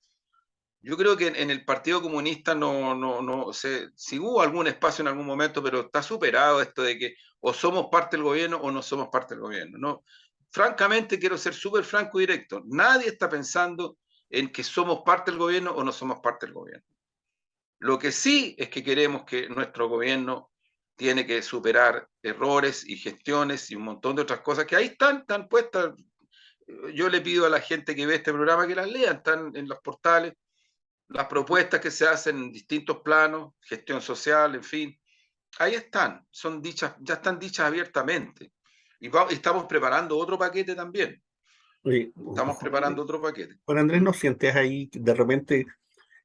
Yo creo que en el Partido Comunista no sé si hubo algún espacio en algún momento, pero está superado esto de que o somos parte del gobierno o no somos parte del gobierno. No, francamente, quiero ser súper franco y directo. Nadie está pensando en que somos parte del gobierno o no somos parte del gobierno. Lo que sí es que queremos que nuestro gobierno tiene que superar errores y gestiones y un montón de otras cosas que ahí están puestas. Yo le pido a la gente que ve este programa que las lean, están en los portales las propuestas que se hacen en distintos planos, gestión social, en fin, ahí están, son dichas, ya están dichas abiertamente. Y estamos preparando otro paquete también. Oye, Estamos preparando otro paquete. Juan Andrés, ¿no sientes ahí de repente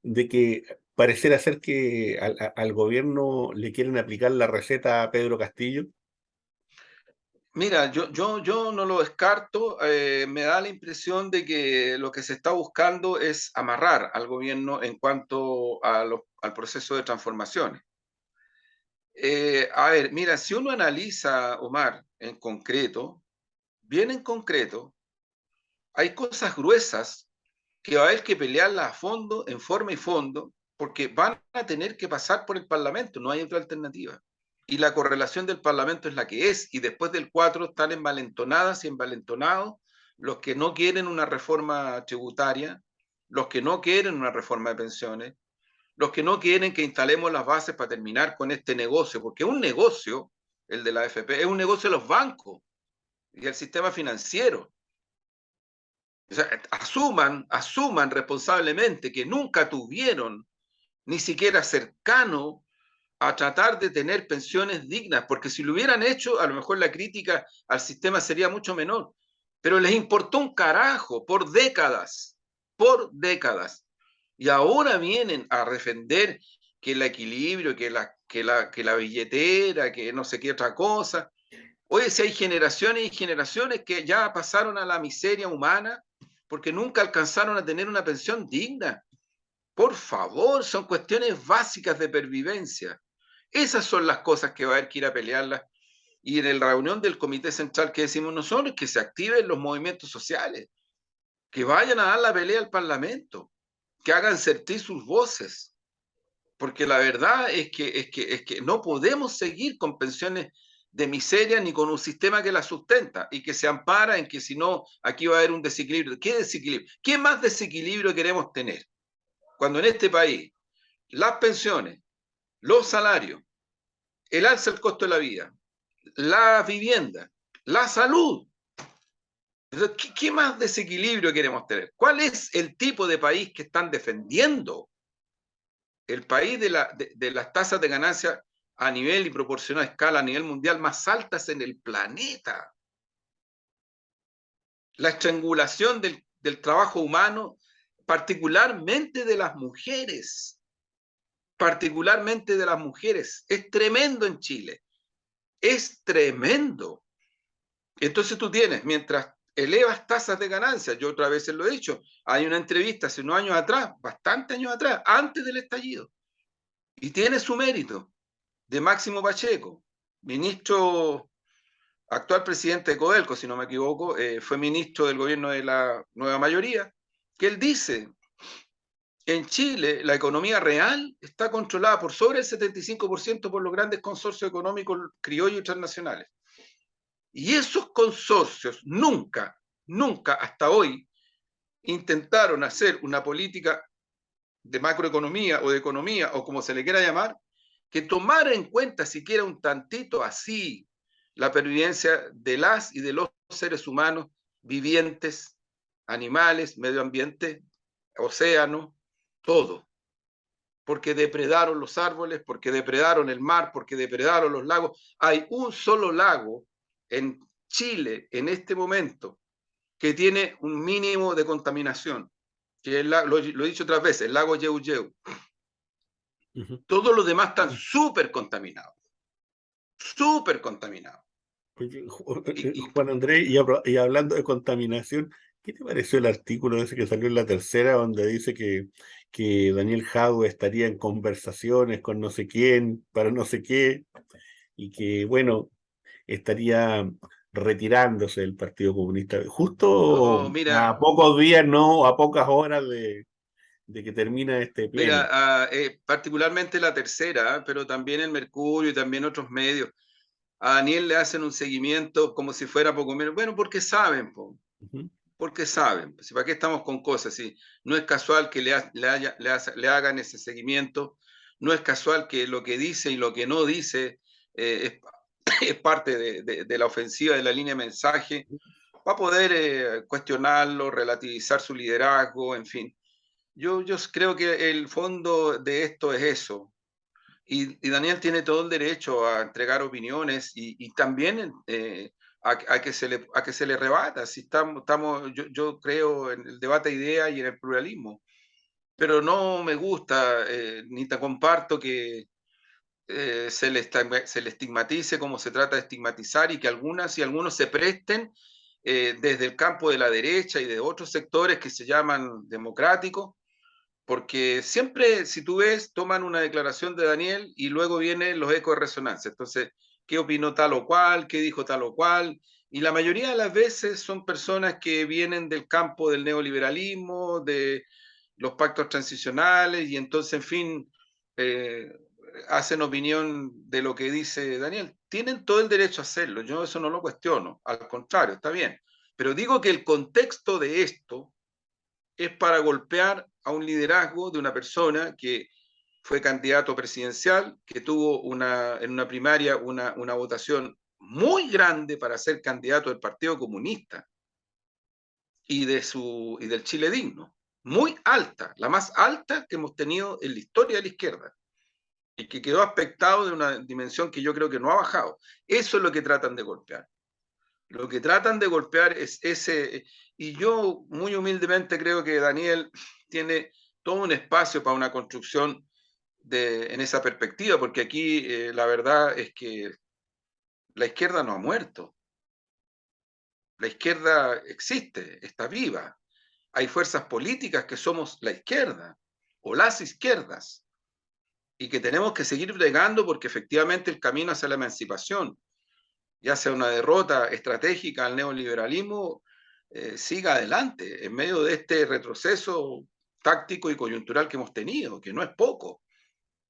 de que pareciera ser que al gobierno le quieren aplicar la receta a Pedro Castillo. Mira, yo no lo descarto. Me da la impresión de que lo que se está buscando es amarrar al gobierno en cuanto al proceso de transformaciones. A ver, mira, si uno analiza, Omar, en concreto, bien en concreto, hay cosas gruesas que va a haber que pelearlas a fondo, en forma y fondo, porque van a tener que pasar por el Parlamento, no hay otra alternativa. Y la correlación del Parlamento es la que es, y después del 4 están envalentonadas y envalentonados los que no quieren una reforma tributaria, los que no quieren una reforma de pensiones, los que no quieren que instalemos las bases para terminar con este negocio, porque un negocio, el de la AFP, es un negocio de los bancos y el sistema financiero. O sea, asuman responsablemente que nunca tuvieron ni siquiera cercano a tratar de tener pensiones dignas, porque si lo hubieran hecho, a lo mejor la crítica al sistema sería mucho menor, pero les importó un carajo por décadas. Y ahora vienen a defender que el equilibrio, que la billetera, que no sé qué otra cosa. Oye, si hay generaciones y generaciones que ya pasaron a la miseria humana porque nunca alcanzaron a tener una pensión digna. Por favor, son cuestiones básicas de pervivencia. Esas son las cosas que va a haber que ir a pelearlas. Y en la reunión del Comité Central que decimos nosotros, que se activen los movimientos sociales, que vayan a dar la pelea al Parlamento, que hagan sentir sus voces. Porque la verdad es que no podemos seguir con pensiones de miseria ni con un sistema que la sustenta y que se ampara en que si no, aquí va a haber un desequilibrio. ¿Qué desequilibrio? ¿Qué más desequilibrio queremos tener? Cuando en este país las pensiones, los salarios, el alza del costo de la vida, la vivienda, la salud. ¿Qué más desequilibrio queremos tener? ¿Cuál es el tipo de país que están defendiendo? El país de las tasas de ganancia a nivel y proporcional a escala a nivel mundial más altas en el planeta. La estrangulación del trabajo humano, particularmente de las mujeres. Particularmente de las mujeres. Es tremendo en Chile. Es tremendo. Entonces tú tienes, mientras elevas tasas de ganancia, yo otras veces lo he dicho, hay una entrevista hace unos años atrás, bastantes años atrás, antes del estallido, y tiene su mérito, de Máximo Pacheco, ministro, actual presidente de Codelco, si no me equivoco, fue ministro del gobierno de la nueva mayoría, que él dice, en Chile la economía real está controlada por sobre el 75% por los grandes consorcios económicos criollos y transnacionales. Y esos consorcios nunca hasta hoy intentaron hacer una política de macroeconomía o de economía o como se le quiera llamar, que tomara en cuenta siquiera un tantito así la pervivencia de las y de los seres humanos vivientes, animales, medio ambiente, océano, todo. Porque depredaron los árboles, porque depredaron el mar, porque depredaron los lagos. Hay un solo lago en Chile en este momento que tiene un mínimo de contaminación, que es lo he dicho otras veces, el lago Yeuyeu. Todos los demás están súper contaminados. Súper contaminados. Juan Andrés, y hablando de contaminación, ¿qué te pareció el artículo ese que salió en La Tercera, donde dice que Daniel Jadwe estaría en conversaciones con no sé quién, para no sé qué, y que, bueno, estaría retirándose del Partido Comunista, justo No, a mira, pocos días, no, a pocas horas de que termina este pleno? particularmente La Tercera, pero también el Mercurio y también otros medios. A Daniel le hacen un seguimiento como si fuera poco menos. Bueno, porque saben, Ujú. porque saben. Si ¿para qué estamos con cosas? Si no es casual que le hagan ese seguimiento, no es casual que lo que dice y lo que no dice es parte de la ofensiva de la línea de mensaje, para poder cuestionarlo, relativizar su liderazgo, en fin. Yo creo que el fondo de esto es eso. Y Daniel tiene todo el derecho a entregar opiniones y también a que se le rebata. Si yo creo en el debate de ideas y en el pluralismo. pero no me gusta, ni te comparto que se le estigmatice como se trata de estigmatizar y que algunas y algunos se presten desde el campo de la derecha y de otros sectores que se llaman democráticos, porque siempre, si tú ves, toman una declaración de Daniel y luego vienen los ecos de resonancia. Entonces, ¿qué opinó tal o cual? ¿Qué dijo tal o cual? Y la mayoría de las veces son personas que vienen del campo del neoliberalismo, de los pactos transicionales, y entonces, en fin, eh, hacen opinión de lo que dice Daniel. Tienen todo el derecho a hacerlo, yo eso no lo cuestiono, al contrario, está bien. Pero digo que el contexto de esto es para golpear a un liderazgo de una persona que fue candidato presidencial, que tuvo en una primaria una votación muy grande para ser candidato del Partido Comunista y del Chile Digno, muy alta, la más alta que hemos tenido en la historia de la izquierda, y que quedó aspectado de una dimensión que yo creo que no ha bajado. Eso es lo que tratan de golpear. Lo que tratan de golpear es ese, y yo muy humildemente creo que Daniel tiene todo un espacio para una construcción en esa perspectiva, porque aquí la verdad es que la izquierda no ha muerto, la izquierda existe, está viva. Hay fuerzas políticas que somos la izquierda o las izquierdas y que tenemos que seguir bregando porque efectivamente el camino hacia la emancipación, ya sea una derrota estratégica al neoliberalismo, siga adelante en medio de este retroceso táctico y coyuntural que hemos tenido, que no es poco.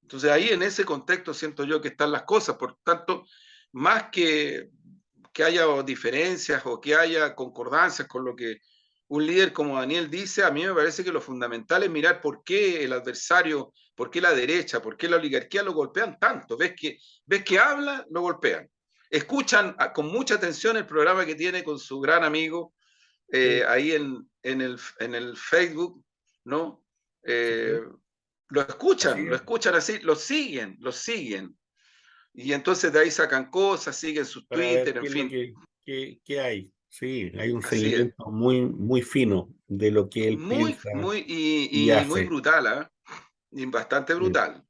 Entonces ahí en ese contexto siento yo que están las cosas, por tanto, más que haya diferencias o que haya concordancias con lo que un líder como Daniel dice, a mí me parece que lo fundamental es mirar por qué el adversario, por qué la derecha, por qué la oligarquía lo golpean tanto. Ves que habla, lo golpean. Escuchan con mucha atención el programa que tiene con su gran amigo Sí, ahí en el Facebook, ¿no? sí, así Lo es. escuchan así, lo siguen. Y entonces de ahí sacan cosas, siguen sus Para ver Twitter, qué en es lo fin. que hay. Sí, hay un Así es. seguimiento muy, muy fino de lo que él Muy, piensa muy, y y muy hace. brutal, ¿eh? Y bastante Sí, brutal.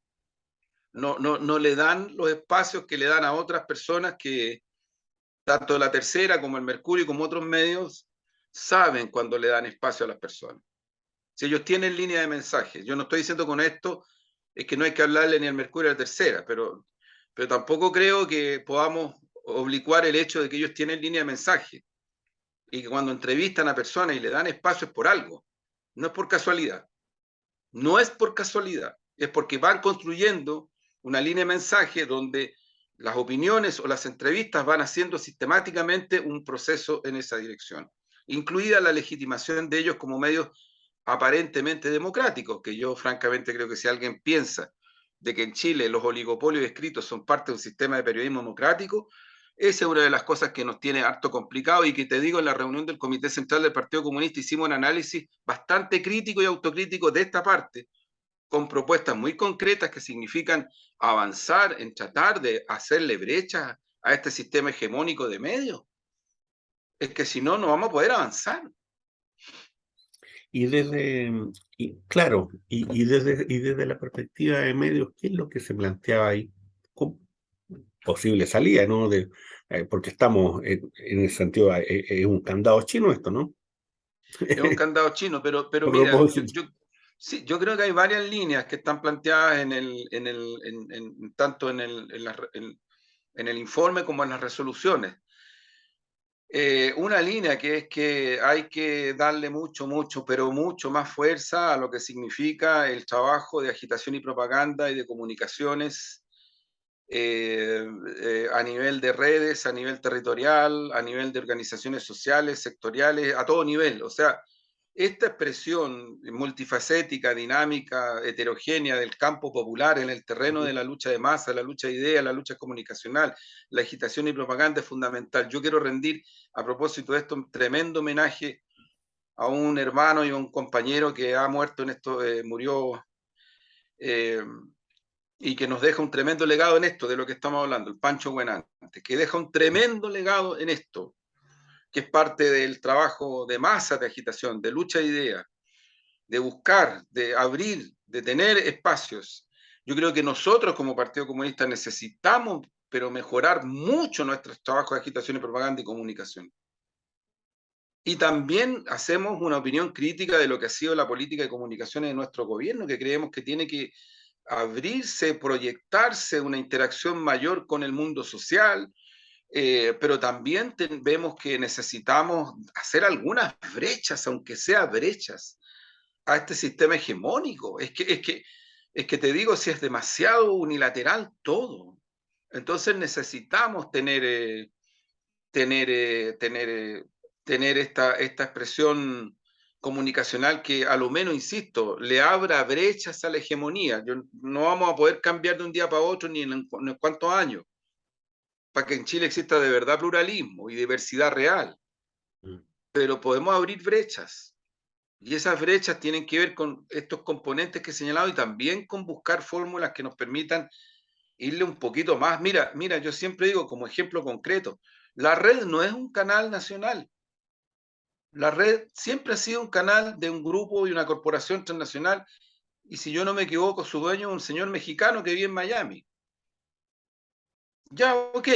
No le dan los espacios que le dan a otras personas que, tanto la tercera como el Mercurio, como otros medios, saben cuando le dan espacio a las personas. Si ellos tienen línea de mensaje. Yo no estoy diciendo con esto es que no hay que hablarle ni al Mercurio a la tercera, pero tampoco creo que podamos oblicuar el hecho de que ellos tienen línea de mensaje y que cuando entrevistan a personas y le dan espacio es por algo, no es por casualidad. No es por casualidad, es porque van construyendo una línea de mensaje donde las opiniones o las entrevistas van haciendo sistemáticamente un proceso en esa dirección, incluida la legitimación de ellos como medios aparentemente democráticos, que yo francamente creo que si alguien piensa de que en Chile los oligopolios escritos son parte de un sistema de periodismo democrático, esa es una de las cosas que nos tiene harto complicado y que te digo, en la reunión del Comité Central del Partido Comunista hicimos un análisis bastante crítico y autocrítico de esta parte, con propuestas muy concretas que significan avanzar en tratar de hacerle brecha a este sistema hegemónico de medios. Es que si no, no vamos a poder avanzar. y desde, claro, y desde la perspectiva de medios, ¿qué es lo que se planteaba ahí? ¿Cómo posible salida, ¿no? Porque estamos en el sentido, es un candado chino esto, ¿no? Es un candado chino, A pero mira, propósito. sí, yo creo que hay varias líneas que están planteadas tanto en el informe como en las resoluciones. Una línea que es que hay que darle mucho, pero mucho más fuerza a lo que significa el trabajo de agitación y propaganda y de comunicaciones eh, a nivel de redes, a nivel territorial, a nivel de organizaciones sociales, sectoriales, a todo nivel. O sea, esta expresión multifacética, dinámica, heterogénea del campo popular en el terreno de la lucha de masa, la lucha de ideas, la lucha comunicacional, la agitación y propaganda es fundamental. Yo quiero rendir, a propósito de esto, un tremendo homenaje a un hermano y a un compañero que ha muerto en esto, murió eh, y que nos deja un tremendo legado en esto de lo que estamos hablando, el Pancho Buenante, que deja un tremendo legado en esto, que es parte del trabajo de masa de agitación, de lucha de ideas, de buscar, de abrir, de tener espacios. Yo creo que nosotros como Partido Comunista necesitamos, pero mejorar mucho nuestros trabajos de agitación y propaganda y comunicación. Y también hacemos una opinión crítica de lo que ha sido la política de comunicaciones de nuestro gobierno, que creemos que tiene que abrirse, proyectarse una interacción mayor con el mundo social, pero también vemos que necesitamos hacer algunas brechas, aunque sea brechas, a este sistema hegemónico. Es que te digo, si es demasiado unilateral todo. Entonces necesitamos tener esta expresión comunicacional que a lo menos, insisto, le abra brechas a la hegemonía. No vamos a poder cambiar de un día para otro ni en cuántos años, para que en Chile exista de verdad pluralismo y diversidad real, pero podemos abrir brechas. Y esas brechas tienen que ver con estos componentes que he señalado y también con buscar fórmulas que nos permitan irle un poquito más. Mira, yo siempre digo como ejemplo concreto, la red no es un canal nacional. La red siempre ha sido un canal de un grupo y una corporación transnacional, y si yo no me equivoco, su dueño es un señor mexicano que vive en Miami. Ya, ok,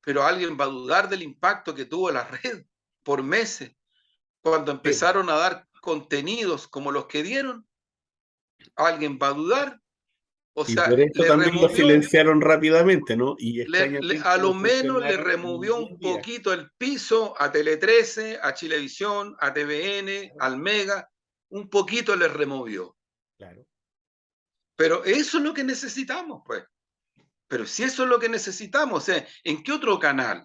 pero alguien va a dudar del impacto que tuvo la red por meses, cuando empezaron a dar contenidos como los que dieron. ¿Alguien va a dudar? O Y sea, por eso le también lo removió, silenciaron rápidamente, ¿no? Y a extrañamente no lo menos le funcionaron en removió ningún un día. poquito el piso a Tele 13, a Chilevisión, a TVN, al Mega, un poquito le removió. Claro. Pero eso es lo que necesitamos, pues. Pero si eso es lo que necesitamos, o sea, ¿en qué otro canal?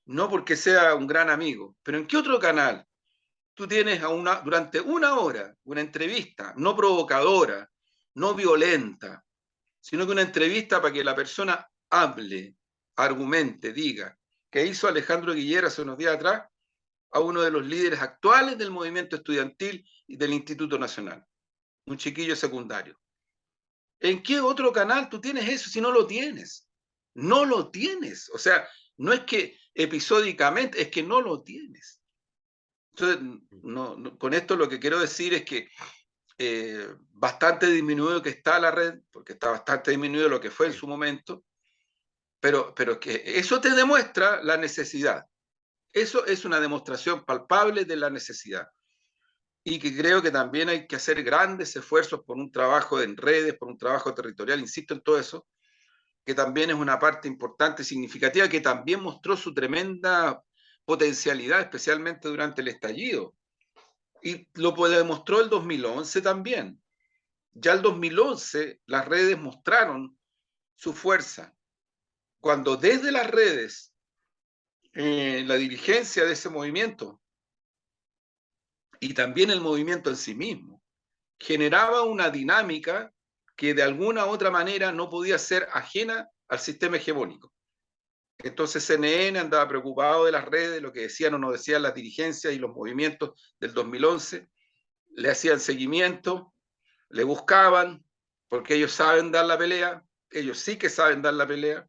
No porque sea un gran amigo, pero ¿en qué otro canal tú tienes durante una hora una entrevista no provocadora, no violenta, sino que una entrevista para que la persona hable, argumente, diga, que hizo Alejandro Guillera hace unos días atrás a uno de los líderes actuales del movimiento estudiantil y del Instituto Nacional, un chiquillo secundario? ¿En qué otro canal tú tienes eso si no lo tienes? No lo tienes. O sea, no es que episódicamente, es que no lo tienes. Entonces, con esto lo que quiero decir es que bastante disminuido que está la red, porque está bastante disminuido lo que fue en su momento, pero que eso te demuestra la necesidad. Eso es una demostración palpable de la necesidad. Y que creo que también hay que hacer grandes esfuerzos por un trabajo en redes, por un trabajo territorial, insisto en todo eso, que también es una parte importante, significativa, que también mostró su tremenda potencialidad, especialmente durante el estallido. Y lo demostró el 2011 también. Ya el 2011 las redes mostraron su fuerza. Cuando desde las redes, la dirigencia de ese movimiento y también el movimiento en sí mismo, generaba una dinámica que de alguna u otra manera no podía ser ajena al sistema hegemónico. Entonces CNN andaba preocupado de las redes, lo que decían o no decían las dirigencias y los movimientos del 2011, le hacían seguimiento, le buscaban, porque ellos saben dar la pelea, ellos sí que saben dar la pelea.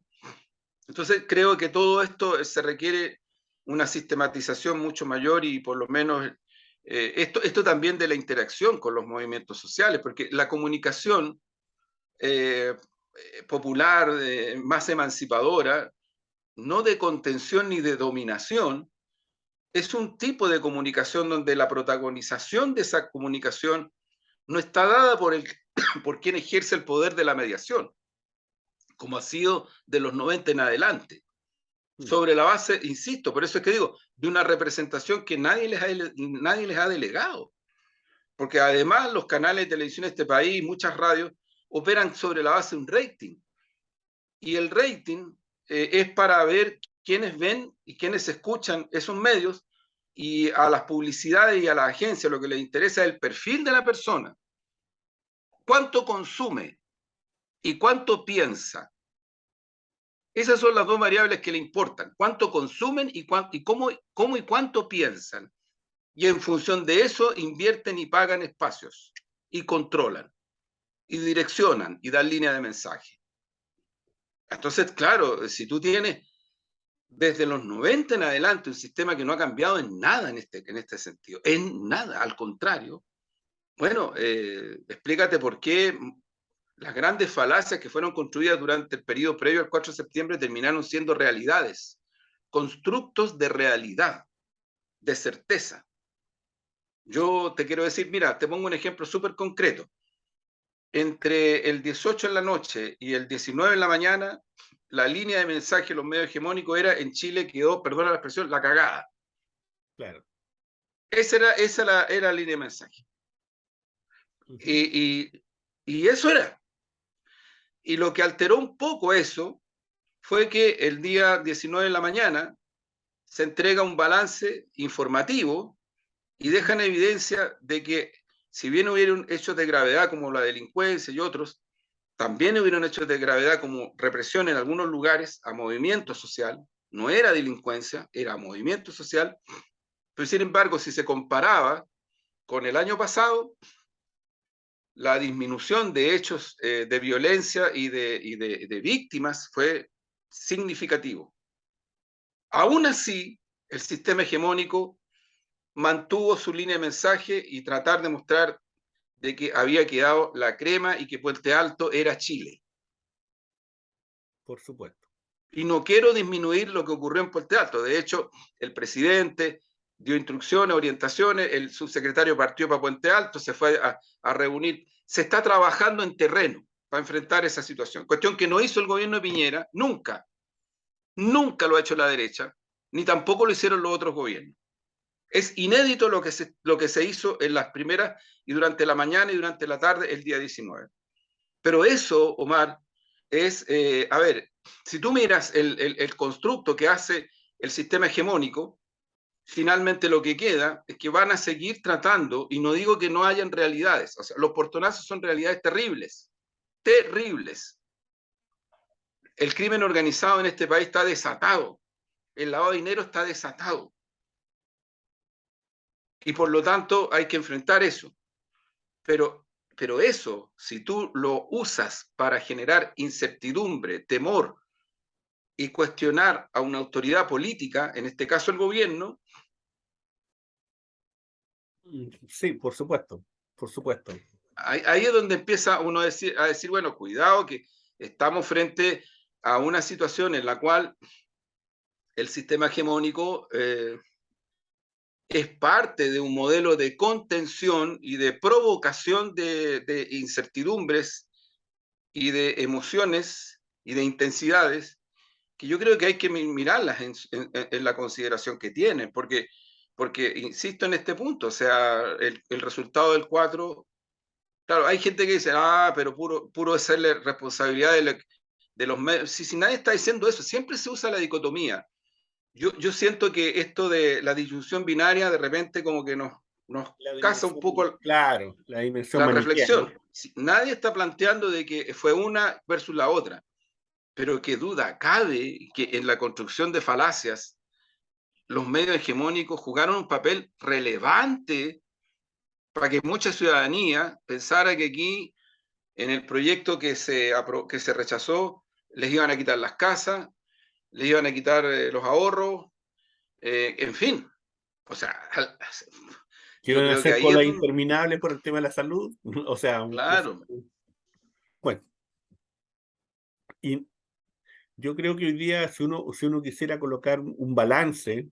Entonces creo que todo esto se requiere una sistematización mucho mayor y por lo menos esto también de la interacción con los movimientos sociales, porque la comunicación popular, más emancipadora, no de contención ni de dominación, es un tipo de comunicación donde la protagonización de esa comunicación no está dada por quien ejerce el poder de la mediación, como ha sido de los 90 en adelante, sobre la base, insisto, por eso es que digo, de una representación que nadie les ha delegado. Porque además los canales de televisión de este país, muchas radios, operan sobre la base de un rating. Y el rating es para ver quiénes ven y quiénes escuchan esos medios, y a las publicidades y a las agencias lo que les interesa es el perfil de la persona. ¿Cuánto consume y cuánto piensa? Esas son las dos variables que le importan. Cuánto consumen y cómo y cuánto piensan. Y en función de eso invierten y pagan espacios y controlan y direccionan y dan línea de mensaje. Entonces, claro, si tú tienes desde los 90 en adelante un sistema que no ha cambiado en nada en este sentido, en nada, al contrario, Bueno, explícate por qué las grandes falacias que fueron construidas durante el periodo previo al 4 de septiembre terminaron siendo realidades, constructos de realidad, de certeza. Yo te quiero decir, mira, te pongo un ejemplo súper concreto. Entre el 18 en la noche y el 19 en la mañana, la línea de mensaje de los medios hegemónicos era: en Chile quedó, perdona la expresión, la cagada. Claro. Esa era la línea de mensaje. Y eso era. Y lo que alteró un poco eso fue que el día 19 de la mañana se entrega un balance informativo y deja en evidencia de que, si bien hubieron hechos de gravedad como la delincuencia y otros, también hubieron hechos de gravedad como represión en algunos lugares a movimiento social. No era delincuencia, era movimiento social. Pero sin embargo, si se comparaba con el año pasado, la disminución de hechos de violencia y de víctimas fue significativo. Aún así, el sistema hegemónico mantuvo su línea de mensaje y tratar de mostrar de que había quedado la crema y que Puente Alto era Chile. Por supuesto. Y no quiero disminuir lo que ocurrió en Puente Alto. De hecho, el presidente dio instrucciones, orientaciones, el subsecretario partió para Puente Alto, se fue a reunir. Se está trabajando en terreno para enfrentar esa situación. Cuestión que no hizo el gobierno de Piñera, nunca. Nunca lo ha hecho la derecha, ni tampoco lo hicieron los otros gobiernos. Es inédito lo que se hizo en las primeras y durante la mañana y durante la tarde el día 19. Pero eso, Omar, es, a ver, si tú miras el constructo que hace el sistema hegemónico, finalmente lo que queda es que van a seguir tratando, y no digo que no hayan realidades, o sea, los portonazos son realidades terribles, terribles. El crimen organizado en este país está desatado, el lavado de dinero está desatado, y por lo tanto hay que enfrentar eso. Pero eso, si tú lo usas para generar incertidumbre, temor y cuestionar a una autoridad política, en este caso el gobierno. Sí, por supuesto, por supuesto. Ahí es donde empieza uno a decir, bueno, cuidado, que estamos frente a una situación en la cual el sistema hegemónico es parte de un modelo de contención y de provocación de incertidumbres y de emociones y de intensidades que yo creo que hay que mirarlas en la consideración que tienen, porque insisto en este punto, o sea, el resultado del 4, claro, hay gente que dice, pero puro es serle responsabilidad de los medios. Si nadie está diciendo eso, siempre se usa la dicotomía. Yo siento que esto de la disyunción binaria de repente como que nos La casa un dimensión, poco claro, la dimensión la maniquea, ¿no? reflexión. Nadie está planteando de que fue una versus la otra, pero qué duda cabe que en la construcción de falacias los medios hegemónicos jugaron un papel relevante para que mucha ciudadanía pensara que aquí, en el proyecto que se rechazó, les iban a quitar las casas, les iban a quitar los ahorros, en fin. O sea, Que yo iban a creo que hacer ahí es cola donde, interminable por el tema de la salud. O sea, claro, bueno, y yo creo que hoy día, si uno quisiera colocar un balance,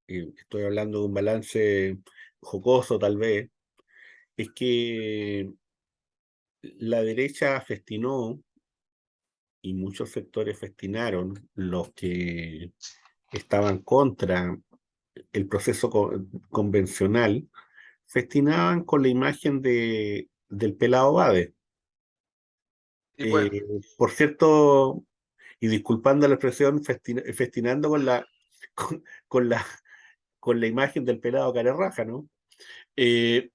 y estoy hablando de un balance jocoso tal vez, es que la derecha festinó y muchos sectores festinaron, los que estaban contra el proceso convencional, festinaban con la imagen del pelado Bade. y pues, Por cierto, y disculpando la expresión, festinando con, con la, con la imagen del pelado Carerraja, ¿no? Eh,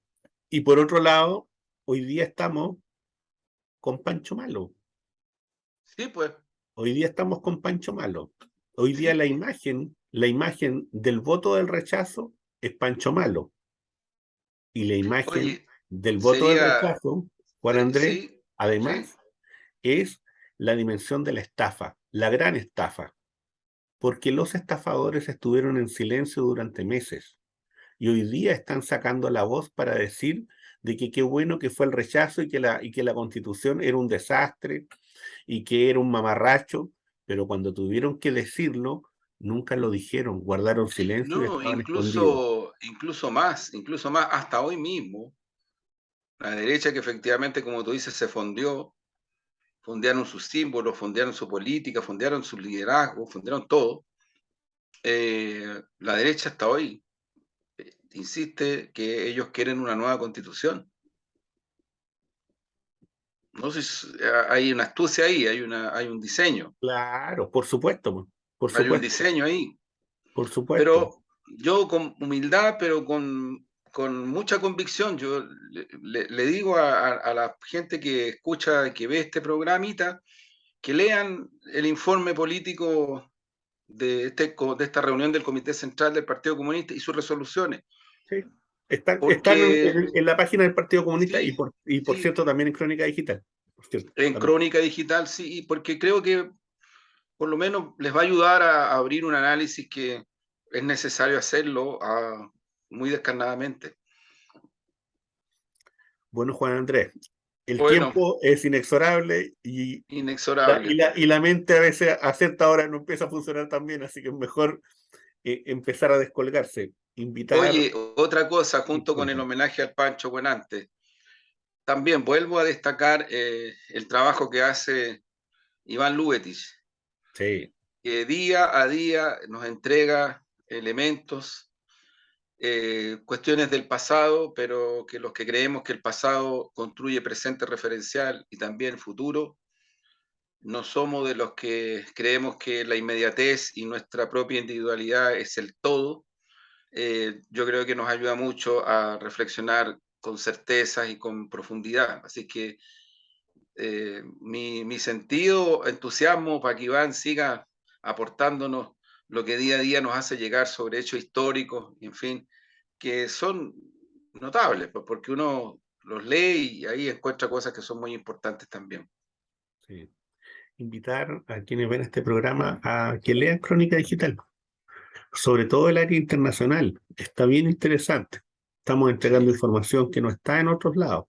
y por otro lado, hoy día estamos con Pancho Malo. sí, pues, Hoy día estamos con Pancho Malo. Hoy día sí. la imagen del voto del rechazo es Pancho Malo. Y la imagen Oye, del voto del sería, rechazo, Juan Andrés, sí, sí, además, es la dimensión de la estafa, la gran estafa. Porque los estafadores estuvieron en silencio durante meses y hoy día están sacando la voz para decir de que qué bueno que fue el rechazo y que la Constitución era un desastre y que era un mamarracho, pero cuando tuvieron que decirlo, nunca lo dijeron, guardaron silencio y No, estaban escondidos. incluso más, hasta hoy mismo, la derecha que efectivamente, como tú dices, se fondeó, fondearon sus símbolos, fondearon su política, fondearon su liderazgo, fondearon todo. La derecha hasta hoy insiste que ellos quieren una nueva constitución. No sé si hay una astucia ahí, hay un diseño, Claro, por supuesto, po, por hay un supuesto, diseño ahí. por supuesto. Pero yo con humildad, pero con mucha convicción, yo le digo a la gente que escucha, que ve este programita, que lean el informe político de esta reunión del Comité Central del Partido Comunista y sus resoluciones. Sí. Están Porque, en la página del Partido Comunista sí, y por sí, cierto también en Crónica Digital. Por cierto, en también. Crónica Digital, sí, porque creo que por lo menos les va a ayudar a abrir un análisis que es necesario hacerlo muy descarnadamente. Bueno, Juan Andrés, el Bueno, tiempo es inexorable inexorable. y la mente a veces a cierta hora no empieza a funcionar tan bien, así que es mejor empezar a descolgarse, invitar. Oye, otra cosa, Y junto con el cuéntame. homenaje al Pancho Buenante, también vuelvo a destacar el trabajo que hace Iván Lubetich, Sí, que día a día nos entrega elementos, cuestiones del pasado, pero que los que creemos que el pasado construye presente referencial y también futuro, no somos de los que creemos que la inmediatez y nuestra propia individualidad es el todo. Yo creo que nos ayuda mucho a reflexionar con certeza y con profundidad. Así que mi sentido, entusiasmo para que Iván siga aportándonos lo que día a día nos hace llegar sobre hechos históricos, en fin, que son notables, pues, porque uno los lee y ahí encuentra cosas que son muy importantes también. sí. Invitar a quienes ven este programa a que lean Crónica Digital, sobre todo el área internacional. Está bien interesante. Estamos entregando Sí, información que no está en otros lados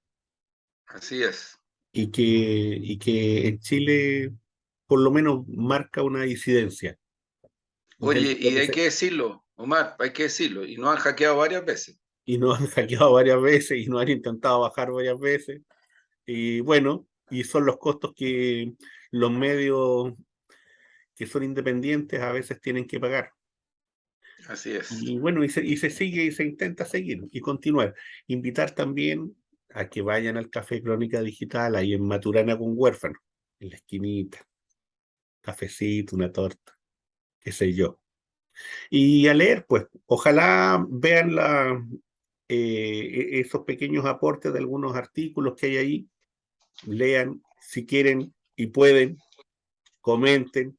así es. y que en Chile por lo menos marca una disidencia Oye, dentro de lo y que hay que decirlo, Omar, hay que decirlo, y nos han hackeado varias veces. y nos han hackeado varias veces y nos han intentado bajar varias veces. Y bueno, y son los costos que los medios que son independientes a veces tienen que pagar. Así es. Y bueno, y se sigue y se intenta seguir y continuar. Invitar también a que vayan al Café Crónica Digital ahí en Maturana con Huérfano, en la esquinita, cafecito, una torta, qué sé yo. Y a leer, pues, ojalá vean esos pequeños aportes de algunos artículos que hay ahí, lean si quieren y pueden, comenten,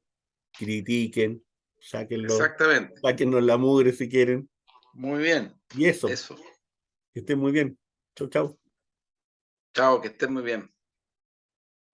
critiquen, sáquenlo, Exactamente. sáquennos la mugre si quieren. Muy bien. Y eso, Eso. que estén muy bien. Chau, chau. Chao, que estén muy bien.